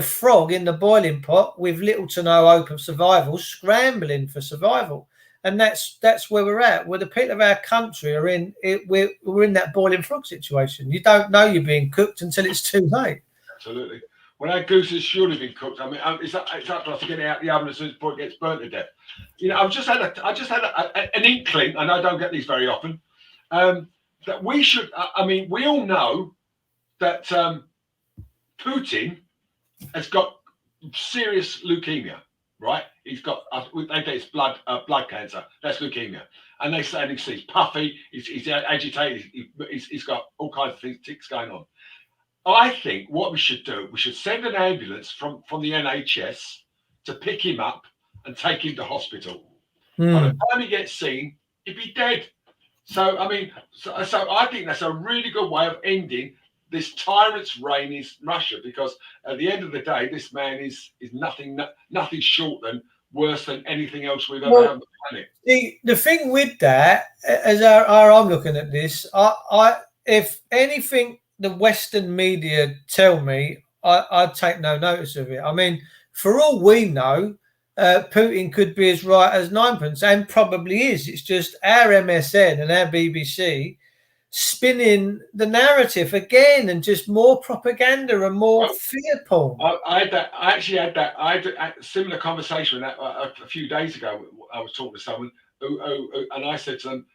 frog in the boiling pot with little to no hope of survival, scrambling for survival, and that's where we're at. Where the people of our country are in it, we're in that boiling frog situation. You don't know you're being cooked until it's too late. Absolutely. Well, our goose has surely been cooked. I mean, it's up to us to get it out of the oven as soon as it gets burnt to death. You know, I just had an inkling, and I don't get these very often, that we should. I mean, we all know that Putin has got serious leukemia, right? He's got they say it's blood cancer. That's leukemia, and they say he's puffy, he's agitated, he's got all kinds of tics going on. I think what we should do, we should send an ambulance from the NHS to pick him up and take him to hospital. By the time he gets seen, he'd be dead. So I mean, so I think that's a really good way of ending this tyrant's reign in Russia, because at the end of the day, this man is nothing short than worse than anything else we've ever had on the planet. The thing with that, as I'm looking at this, I if anything the Western media tell me, I'd take no notice of it. I mean, for all we know, Putin could be as right as ninepence, and probably is. It's just our MSN and our BBC spinning the narrative again, and just more propaganda and more fear porn. I actually had a similar conversation a few days ago. I was talking to someone and I said to them,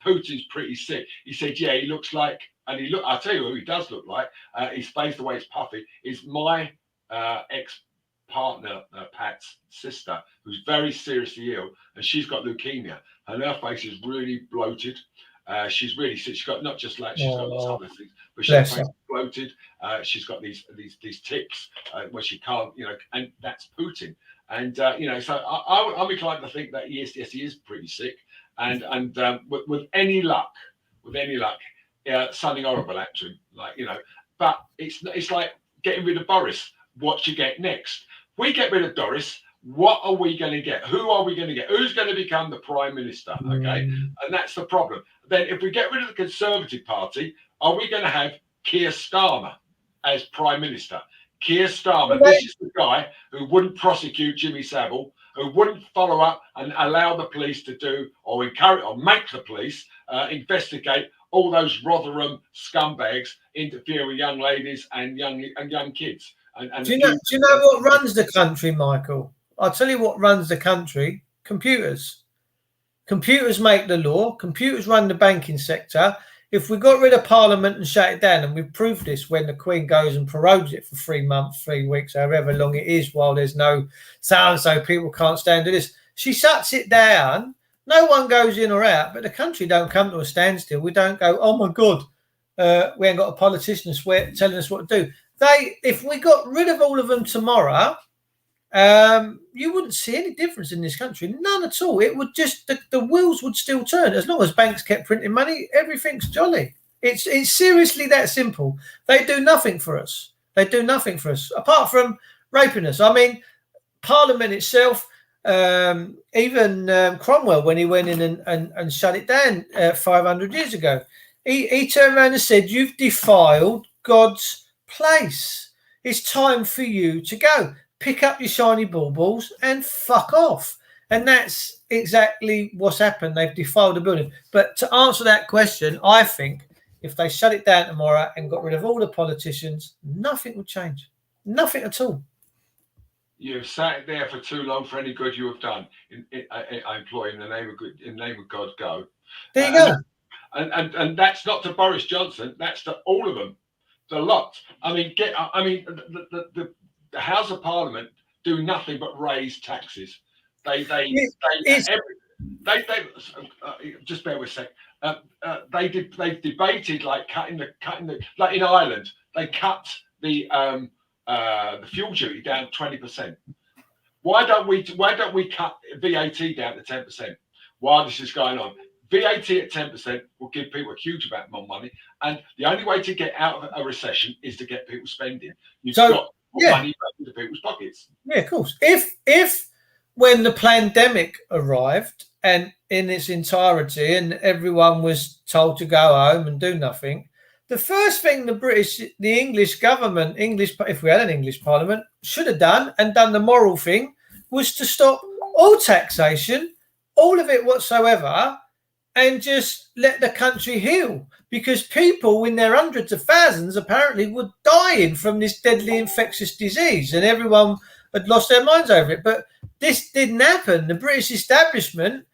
Putin's pretty sick. He said, yeah, he looks like, and I'll tell you who he does look like. His face, the way it's puffy, is my ex-partner, Pat's sister, who's very seriously ill, and she's got leukemia, and her face is really bloated. She's really sick. She's got not just like she's got lots of other things, but she's bloated. She's got these tics where she can't, and that's Putin. And so I'm inclined to think that yes, he is pretty sick. And with any luck, something horrible happened to him, But it's like getting rid of Boris. What you get next? If we get rid of Boris, what are we going to get? Who are we going to get? Who's going to become the prime minister? Okay, and that's the problem. Then, if we get rid of the Conservative Party, are we going to have Keir Starmer as prime minister? Keir Starmer, this is the guy who wouldn't prosecute Jimmy Savile, who wouldn't follow up and allow the police to do or encourage or make the police investigate all those Rotherham scumbags interfere with young ladies and young kids. And do you know what runs the country, Michael? I'll tell you what runs the country: computers. Computers make the law. Computers run the banking sector. If we got rid of Parliament and shut it down, and we've proved this when the Queen goes and prorogues it for 3 months, 3 weeks, however long it is, while there's no sound, so people can't stand to this. She shuts it down. No one goes in or out, but the country don't come to a standstill. We don't go, oh my God, we ain't got a politician telling us what to do. If we got rid of all of them tomorrow, you wouldn't see any difference in this country, none at all. It would just the wheels would still turn as long as banks kept printing money. Everything's jolly. It's seriously that simple. They do nothing for us. They do nothing for us apart from raping us. I mean, Parliament itself, even Cromwell, when he went in and shut it down 500 years ago, he turned around and said, "You've defiled God's place. It's time for you to go. Pick up your shiny baubles and fuck off." And that's exactly what's happened. They've defiled the building. But to answer that question, I think if they shut it down tomorrow and got rid of all the politicians, nothing would change. Nothing at all. You've sat there for too long for any good you have done. I implore in the name of God, go. There you go. And that's not to Boris Johnson. That's to all of them. The lot. I mean, the House of Parliament do nothing but raise taxes. They just bear with a sec. They've debated like cutting the like in Ireland. They cut the fuel duty down 20%. Why don't we cut VAT down to 10%? While this is going on, VAT at 10% will give people a huge amount more money, and the only way to get out of a recession is to get people spending. You've got money back into people's pockets. Yeah, of course. If when the pandemic arrived and in its entirety, and everyone was told to go home and do nothing, the first thing the English government, if we had an English Parliament, should have done the moral thing was to stop all taxation, all of it whatsoever, and just let the country heal. Because people in their hundreds of thousands apparently were dying from this deadly infectious disease, and everyone had lost their minds over it. But this didn't happen. The British establishment,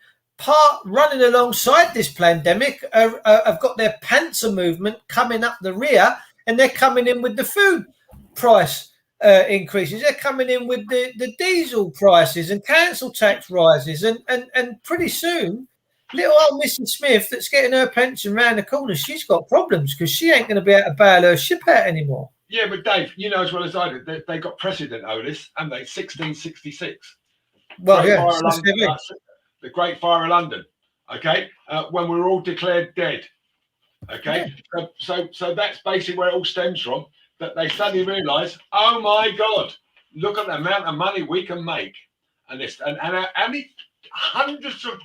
running alongside this pandemic, have got their panzer movement coming up the rear, and they're coming in with the food price increases. They're coming in with the diesel prices and council tax rises, and pretty soon, little old Mrs. Smith that's getting her pension round the corner, she's got problems because she ain't going to be able to bail her ship out anymore. Yeah, but Dave, you know as well as I do, they got precedent over this, and they 1666. Well, the Great Fire of London. Okay, when we were all declared dead. Okay, so that's basically where it all stems from. That they suddenly realise, oh my God, look at the amount of money we can make, and how many hundreds of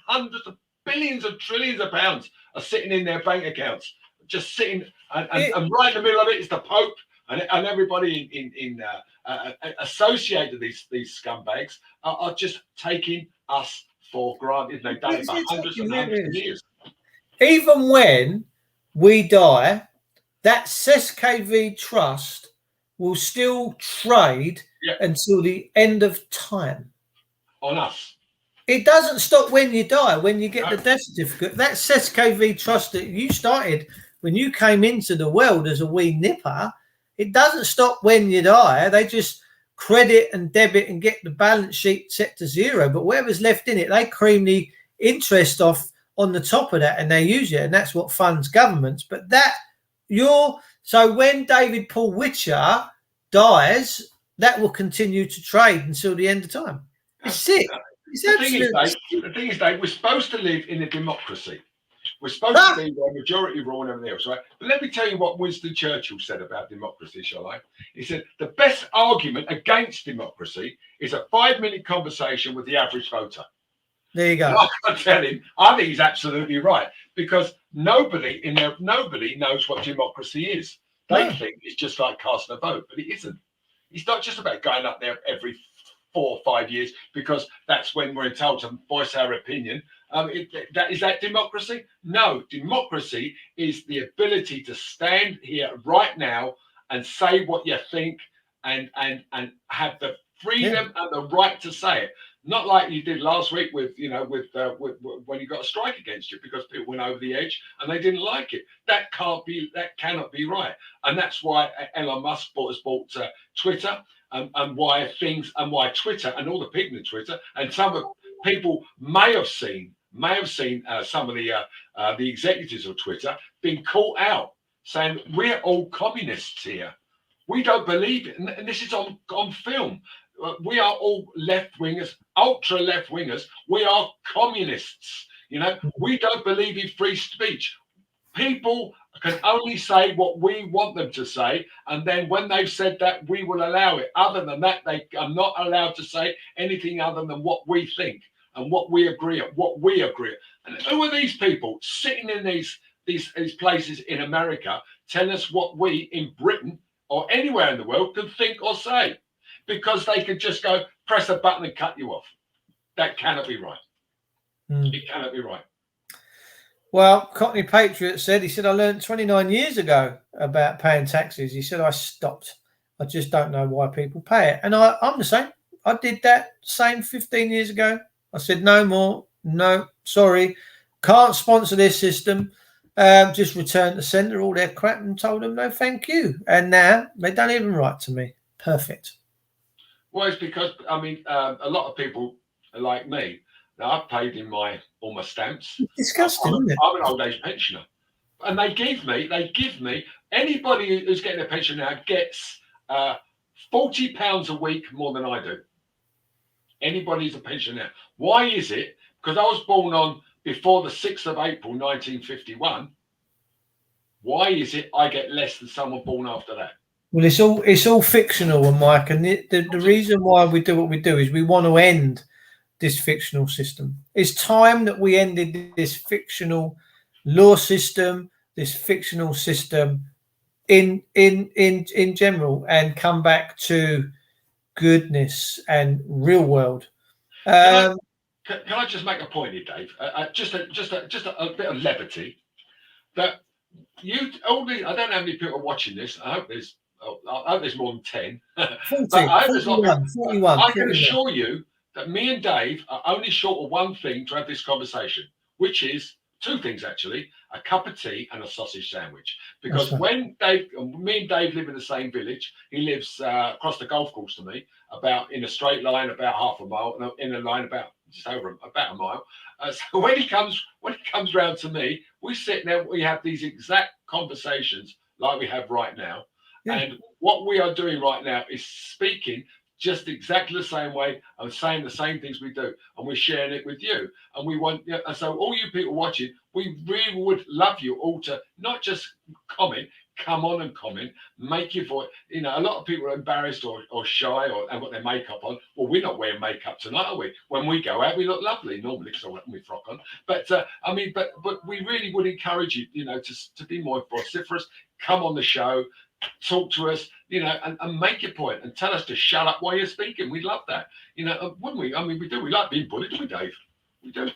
billions of trillions of pounds are sitting in their bank accounts, just sitting, and right in the middle of it is the Pope and everybody associated these scumbags are just taking us for granted. They've done it for hundreds and hundreds of years. Even when we die, that SESKV trust will still trade until the end of time. On us. It doesn't stop when you die, when you get the death certificate. That SESKV trust that you started when you came into the world as a wee nipper, it doesn't stop when you die. They just credit and debit and get the balance sheet set to zero. But whatever's left in it, they cream the interest off on the top of that and they use it. And that's what funds governments. But so when David Paul Witcher dies, that will continue to trade until the end of time. It's sick. The thing is, Dave, we're supposed to live in a democracy. We're supposed to be a majority rule and everything else, right? But let me tell you what Winston Churchill said about democracy, shall I? He said, the best argument against democracy is a 5-minute conversation with the average voter. There you go. I tell him, I think he's absolutely right, because nobody knows what democracy is. They think it's just like casting a vote, but it isn't. It's not just about going up there every 4 or 5 years because that's when we're entitled to voice our opinion. Is that democracy? No, democracy is the ability to stand here right now and say what you think and have the freedom and the right to say it. Not like you did last week with when you got a strike against you because people went over the edge and they didn't like it. That cannot be right. And that's why Elon Musk has bought Twitter, and why Twitter and all the people in Twitter and some of people may have seen some of the executives of Twitter being caught out saying we're all communists here. We don't believe it, and this is on film. We are all left-wingers, ultra left-wingers. We are communists. We don't believe in free speech. People can only say what we want them to say, and then when they've said that, we will allow it. Other than that, they are not allowed to say anything other than what we think and what we agree on. And who are these people sitting in these places in America telling us what we in Britain or anywhere in the world can think or say? Because they could just go press a button and cut you off. That cannot be right. It cannot be right. Well, Cockney Patriot said, I learned 29 years ago about paying taxes. He said, I stopped. I just don't know why people pay it. And I'm the same. I did that same 15 years ago. I said, no more. No, sorry. Can't sponsor this system. Just returned to sender all their crap and told them no thank you. And now they don't even write to me. Perfect. Well, it's because, a lot of people are like me. Now, I've paid in all my stamps. It's disgusting, isn't it? I'm an old age pensioner. And they give me, anybody who's getting a pension now gets £40 a week more than I do. Anybody who's a pensioner. Why is it? Because I was born on before the 6th of April, 1951. Why is it I get less than someone born after that? Well, it's all fictional, Mike, and the reason why we do what we do is we want to end this fictional system. It's time that we ended this fictional law system, this fictional system in general, and come back to goodness and real world. Can I just make a point here, Dave? Just a bit of levity. That I don't know how many people are watching this. I hope there's more than 10. 41. I can assure you that me and Dave are only short of one thing to have this conversation, which is two things actually: a cup of tea and a sausage sandwich. Because when me and Dave live in the same village, he lives across the golf course to me, about in a straight line about half a mile, and in a line about just over about a mile. So when he comes round to me, we sit there, we have these exact conversations like we have right now. Yeah. And what we are doing right now is speaking just exactly the same way and saying the same things we do, and we're sharing it with you. And we want, and so all you people watching, we really would love you all to not just comment, come on and comment, make your voice. A lot of people are embarrassed or shy or have got their makeup on. Well, we're not wearing makeup tonight, are we? When we go out, we look lovely normally because I wear my frock on. But but we really would encourage you, to be more vociferous. Come on the show. Talk to us, and make your point and tell us to shut up while you're speaking. We'd love that, wouldn't we? We do. We like being bullied, don't we, Dave? We do.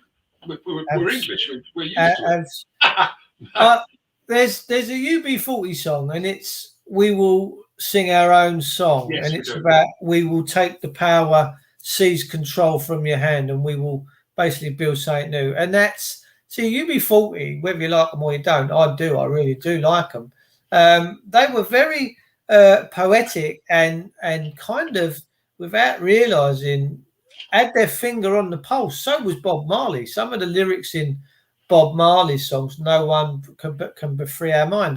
We're English. We're used to it. There's a UB40 song, and it's "We Will Sing Our Own Song," yes, and it's about we will take the power, seize control from your hand, and we will basically build something new. And that's UB40. Whether you like them or you don't, I do. I really do like them. They were very poetic and kind of, without realizing, had their finger on the pulse. So was Bob Marley. Some of the lyrics in Bob Marley's songs, no one can free our mind.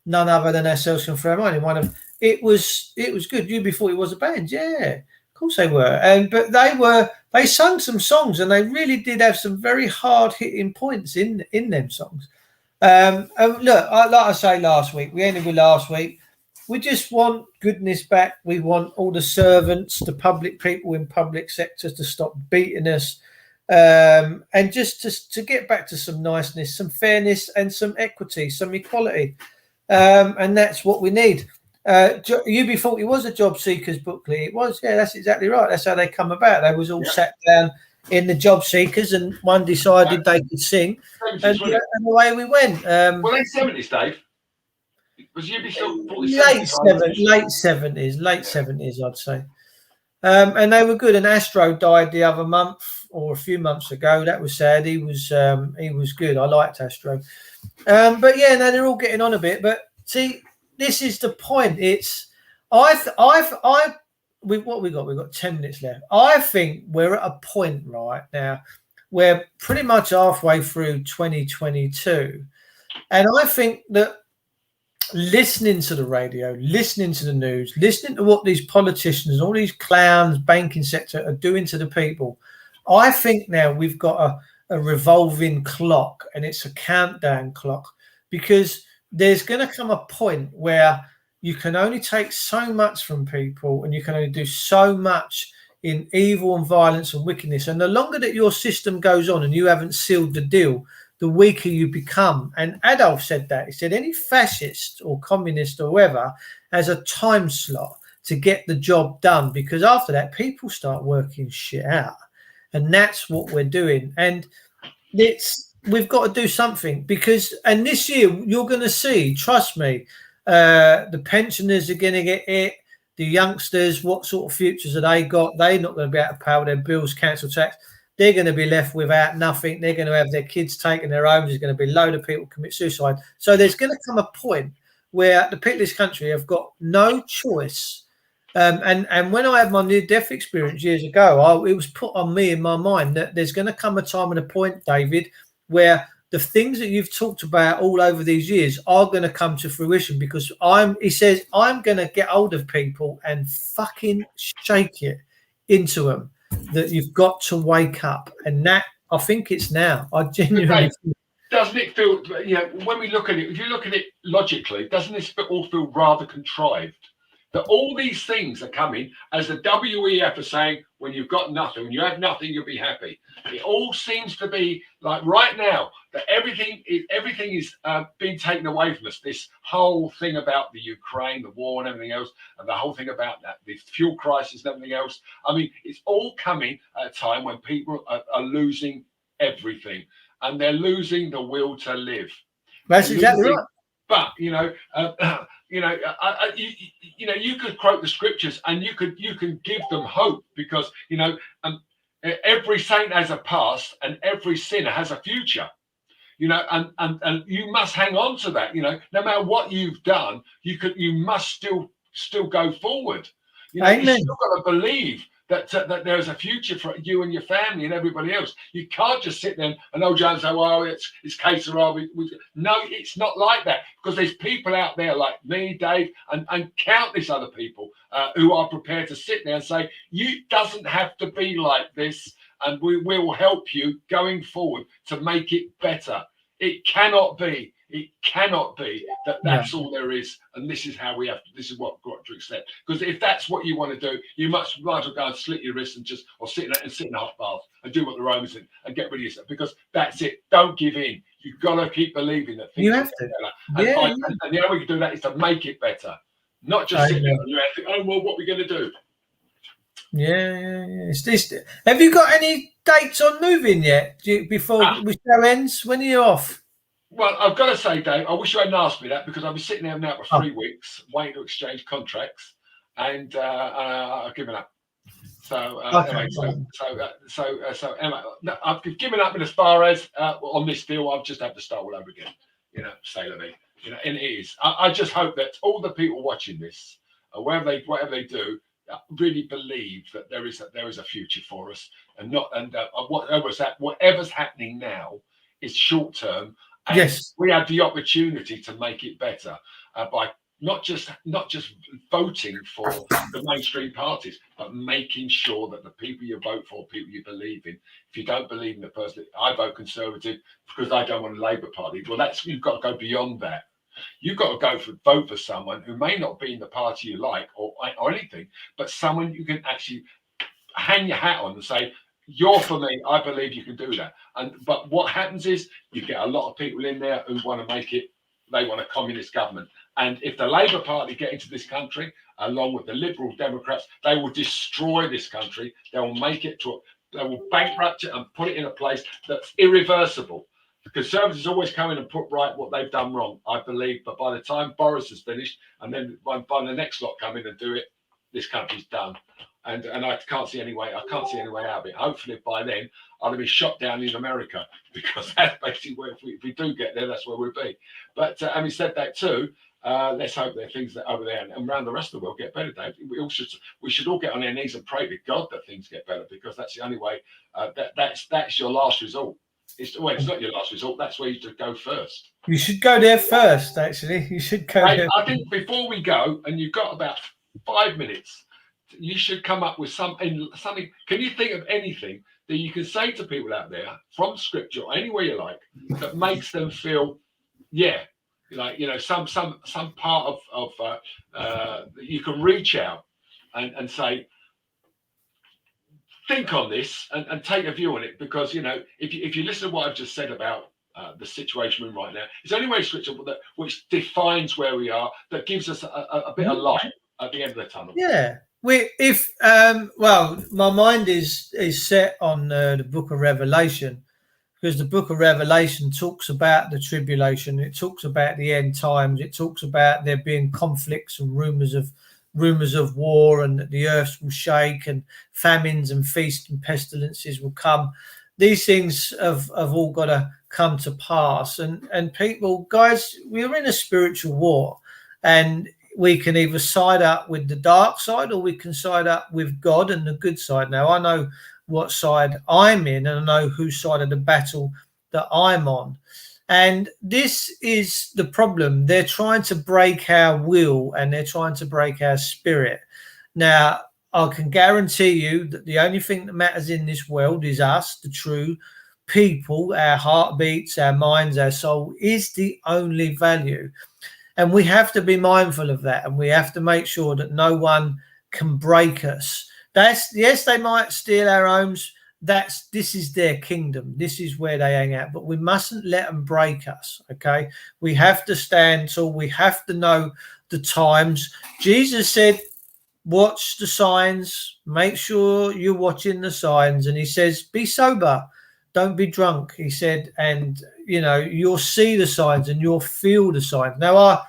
None other than ourselves can free our mind. It was good. UB40 was a band, yeah, of course they were. But they sung some songs, and they really did have some very hard hitting points in them songs. Look, like I say last week, we ended with last week. We just want goodness back. We want all the servants, the public people in public sectors to stop beating us, and just to get back to some niceness, some fairness, and some equity, some equality. And that's what we need. UB40 was a job seekers booklet. It was, yeah, that's exactly right. That's how they come about. They was all sat down in the job seekers, and one decided they could sing, 70s, and away we went. Well, they 70s, Dave. Was UB40 late 70s, I'd say. And they were good. And Astro died the other month or a few months ago. That was sad. He was good. I liked Astro. But yeah, no, they're all getting on a bit. But see, this is the point. It's what we got? We've got 10 minutes left. I think we're at a point right now where pretty much halfway through 2022, and I think that listening to the radio, listening to the news, listening to what these politicians, all these clowns, banking sector are doing to the people, I think now we've got a revolving clock, and it's a countdown clock, because there's going to come a point where you can only take so much from people, and you can only do so much in evil and violence and wickedness. And the longer that your system goes on and you haven't sealed the deal, the weaker you become. And Adolf said that. He said any fascist or communist or whoever has a time slot to get the job done, because after that, people start working shit out. And that's what we're doing. And we've got to do something, because, and this year you're going to see, trust me, the pensioners are going to get it. The youngsters, what sort of futures have they got? They're not going to be able to pay all their bills, council tax. They're going to be left without nothing. They're going to have their kids taken their homes. There's going to be a load of people commit suicide. So there's going to come a point where the people of this country have got no choice. And when I had my near-death experience years ago, it was put on me in my mind that there's going to come a time and a point, David, where the things that you've talked about all over these years are going to come to fruition, because he says, I'm going to get hold of people and fucking shake it into them that you've got to wake up. And that, I think it's now. I genuinely think. Doesn't it feel, when we look at it, if you look at it logically, doesn't this all feel rather contrived? That all these things are coming, as the WEF are saying, when you've got nothing, when you have nothing, you'll be happy. It all seems to be like right now that everything is being taken away from us. This whole thing about the Ukraine, the war and everything else, and the whole thing about that, the fuel crisis and everything else. I mean, it's all coming at a time when people are losing everything, and they're losing the will to live. That's exactly right. But you could quote the scriptures, and you can give them hope, because every saint has a past, and every sinner has a future. And you must hang on to that. No matter what you've done, you must still go forward. You've still got to believe that there's a future for you and your family and everybody else. You can't just sit there and old John say, well, it's case or no, it's not like that, because there's people out there like me, Dave, and countless other people who are prepared to sit there and say, you doesn't have to be like this, and we will help you going forward to make it better. It cannot be that that's all there is, and this is how we have to, this is what we've got to accept. Because if that's what you want to do, you might as well go and slit your wrists and sit in a hot bath and do what the Romans did and get rid of yourself, because that's it. Don't give in. You've got to keep believing that things you have to. And the only way you can do that is to make it better, not just sit there and you have to, oh well, what are we going to do? Yeah. Have you got any dates on moving yet? Before the show ends, when are you off? Well, I've got to say, Dave, I wish you hadn't asked me that, because I've been sitting there now for 3 weeks waiting to exchange contracts, and I've given up. So anyway, I've given up. And as far as on this deal, I've just had to start all over again. Say to me, and it is. I just hope that all the people watching this, whatever they do, really believe that there is a future for us, and whatever's happening now is short term. And yes, we have the opportunity to make it better by not just voting for the mainstream parties, but making sure that the people you vote for, people you believe in. If you don't believe in the person, I vote Conservative because I don't want a Labour Party. Well, you've got to go beyond that. You've got to vote for someone who may not be in the party you like or anything, but someone you can actually hang your hat on and say, you're for me, I believe you can do that. But what happens is you get a lot of people in there who want to make it, they want a communist government. And if the Labour Party get into this country, along with the Liberal Democrats, they will destroy this country. They will they will bankrupt it and put it in a place that's irreversible. The Conservatives always come in and put right what they've done wrong, I believe. But by the time Boris is finished, and then by the next lot come in and do it, this country's done. And I can't see any way. I can't see any way out of it. Hopefully, by then, I'll be shot down in America, because that's basically where, if we do get there, that's where we'll be. But having said that too, let's hope there are things that over there and around the rest of the world get better, Dave. We should all get on our knees and pray to God that things get better, because that's the only way. That's your last resort. It's not your last resort. That's where you should go first. You should go there first. Actually, you should go there. I think before we go, and you've got about 5 minutes, you should come up with something. Can you think of anything that you can say to people out there from Scripture or anywhere you like that makes them feel, some part of you can reach out and say, think on this and take a view on it, because if you listen to what I've just said about the situation we're in right now, it's only way Scripture which defines where we are, that gives us a bit of light at the end of the tunnel. Yeah. My mind is set on the book of Revelation, because the book of Revelation talks about the tribulation. It talks about the end times. It talks about there being conflicts and rumors of war, and that the earth will shake, and famines and feasts and pestilences will come. These things have all got to come to pass. And people, guys, we're in a spiritual war, and we can either side up with the dark side, or we can side up with God and the good side. Now, I know what side I'm in, and I know whose side of the battle that I'm on. And this is the problem. They're trying to break our will, and they're trying to break our spirit. Now, I can guarantee you that the only thing that matters in this world is us, the true people, our heartbeats, our minds, our soul is the only value. And we have to be mindful of that, and we have to make sure that no one can break us. Yes, they might steal our homes. This is their kingdom. This is where they hang out. But we mustn't let them break us. Okay, we have to stand tall. We have to know the times. Jesus said, "Watch the signs. Make sure you're watching the signs." And he says, "Be sober. Don't be drunk," he said, and you'll see the signs and you'll feel the signs. Now,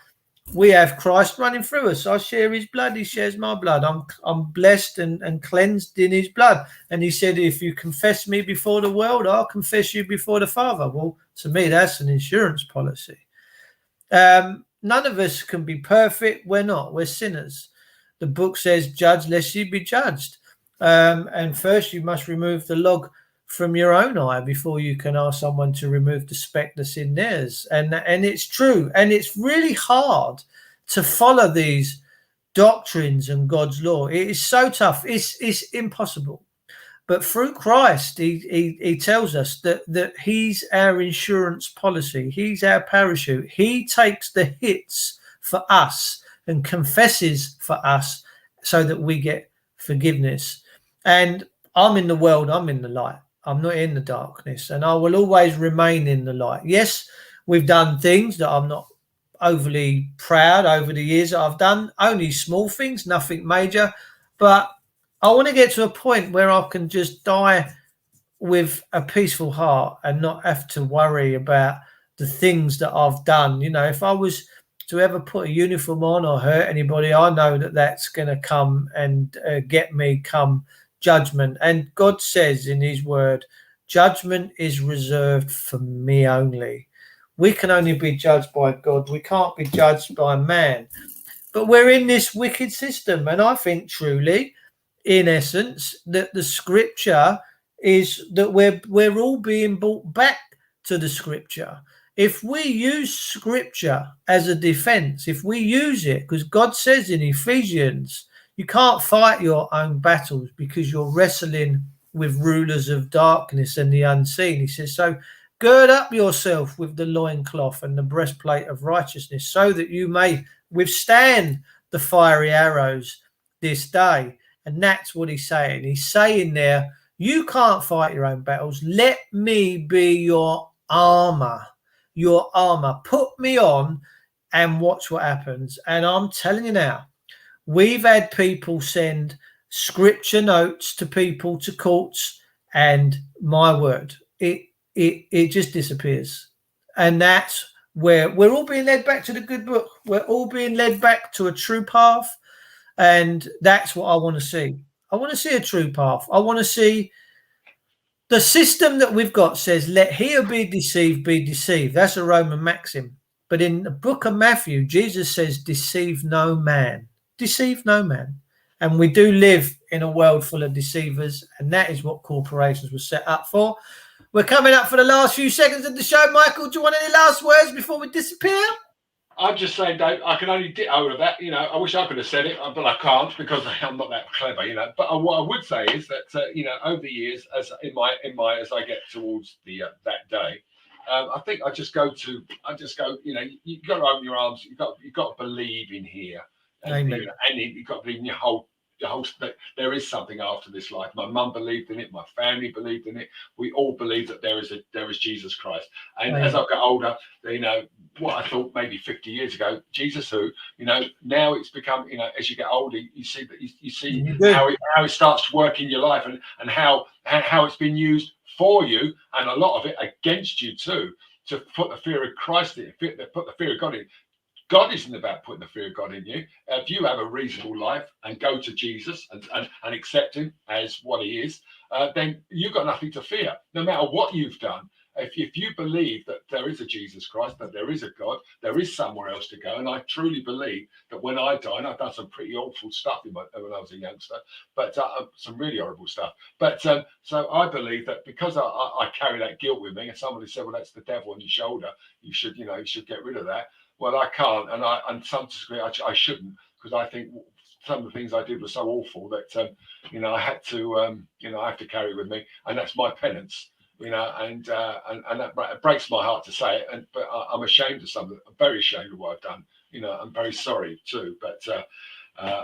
we have Christ running through us. I share his blood. He shares my blood. I'm blessed and cleansed in his blood. And he said, if you confess me before the world, I'll confess you before the Father. Well, to me, that's an insurance policy. None of us can be perfect. We're not. We're sinners. The book says, judge lest you be judged. And first, you must remove the log from your own eye before you can ask someone to remove the speck that's in theirs. And it's true. And it's really hard to follow these doctrines and God's law. It is so tough. It's impossible. But through Christ, he tells us that he's our insurance policy. He's our parachute. He takes the hits for us and confesses for us so that we get forgiveness. And I'm in the world. I'm in the light. I'm not in the darkness, and I will always remain in the light. Yes, we've done things that I'm not overly proud over the years that I've done, only small things, nothing major, but I want to get to a point where I can just die with a peaceful heart and not have to worry about the things that I've done. If I was to ever put a uniform on or hurt anybody, I know that that's going to come and get me come judgment. And God says in his word, judgment is reserved for me only. We can only be judged by God. We can't be judged by man. But we're in this wicked system. And I think truly, in essence, that the scripture is that we're all being brought back to the scripture. If we use scripture as a defense, if we use it, because God says in Ephesians, you can't fight your own battles because you're wrestling with rulers of darkness and the unseen. He says, so gird up yourself with the loincloth and the breastplate of righteousness so that you may withstand the fiery arrows this day. And that's what he's saying. He's saying there, you can't fight your own battles. Let me be your armor. Your armor. Put me on and watch what happens. And I'm telling you now, we've had people send scripture notes to people to courts, and my word, it just disappears. And that's where we're all being led back to the good book. We're all being led back to a true path. And that's what I want to see. I want to see a true path. I want to see the system that we've got says, let he who be deceived. That's a Roman maxim. But in the book of Matthew, Jesus says, deceive no man. Deceive no man. And we do live in a world full of deceivers. And that is what corporations were set up for. We're coming up for the last few seconds of the show. Michael, do you want any last words before we disappear? I'm just saying, Dave, I can only ditto to that. I wish I could have said it, but I can't because I'm not that clever, But what I would say is that, over the years, as I get towards the that day, I think I just go, you've got to open your arms. You've got to believe in here. And you've got to believe in your whole there is something after this life. My mum believed in it. My family believed in it. We all believe that there is Jesus Christ. And as I got older, what I thought maybe 50 years ago, Jesus who, now it's become, as you get older, you see that you see how it starts to work in your life and how it's been used for you and a lot of it against you too, to put the fear of Christ in, put the fear of God in. God isn't about putting the fear of God in you. If you have a reasonable life and go to Jesus and accept him as what he is, then you've got nothing to fear, no matter what you've done. If you believe that there is a Jesus Christ, that there is a God, there is somewhere else to go. And I truly believe that when I die, and I've done some pretty awful stuff when I was a youngster, but some really horrible stuff. But so I believe that because I carry that guilt with me, and somebody said, well, that's the devil on your shoulder. You should get rid of that. Well, I can't, and some degree I shouldn't, because I think some of the things I did were so awful that I had to I have to carry it with me, and that's my penance, and that breaks my heart to say it, but I'm ashamed of some of it. I'm very ashamed of what I've done. I'm very sorry too, but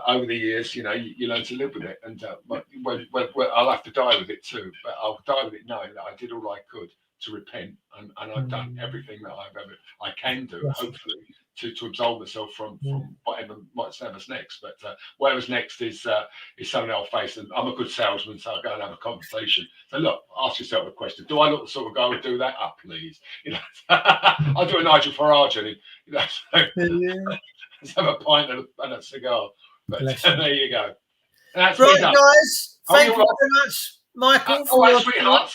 over the years, you learn to live with it, and when I'll have to die with it too, but I'll die with it knowing that I did all I could to repent, and I've done everything that I can do, hopefully, to absolve myself from whatever might stand us next. But whatever's next is something I'll face, and I'm a good salesman, so I'll go and have a conversation. So look, ask yourself a question: do I look the sort of guy who would do that? Please, I'll do a Nigel Farage, and let's have a pint and a cigar. But there you go. That's right, guys. Thank you very much, Michael. All right, sweetheart.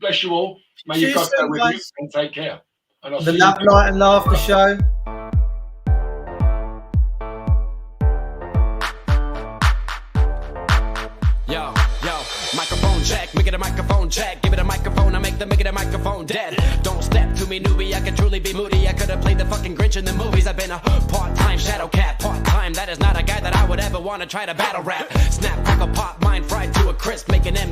Bless you all. May you God go with you, and take care. And I'll the Love, Light and Laughter Show. Yo, microphone check, make it a microphone check. Give it a microphone, I make it a microphone dead. Don't step to me, newbie, I could truly be moody. I could have played the fucking Grinch in the movies. I've been a part-time shadow cat, part-time. That is not a guy that I would ever want to try to battle rap. Snap, crackle, pop, mind fried to a crisp, making them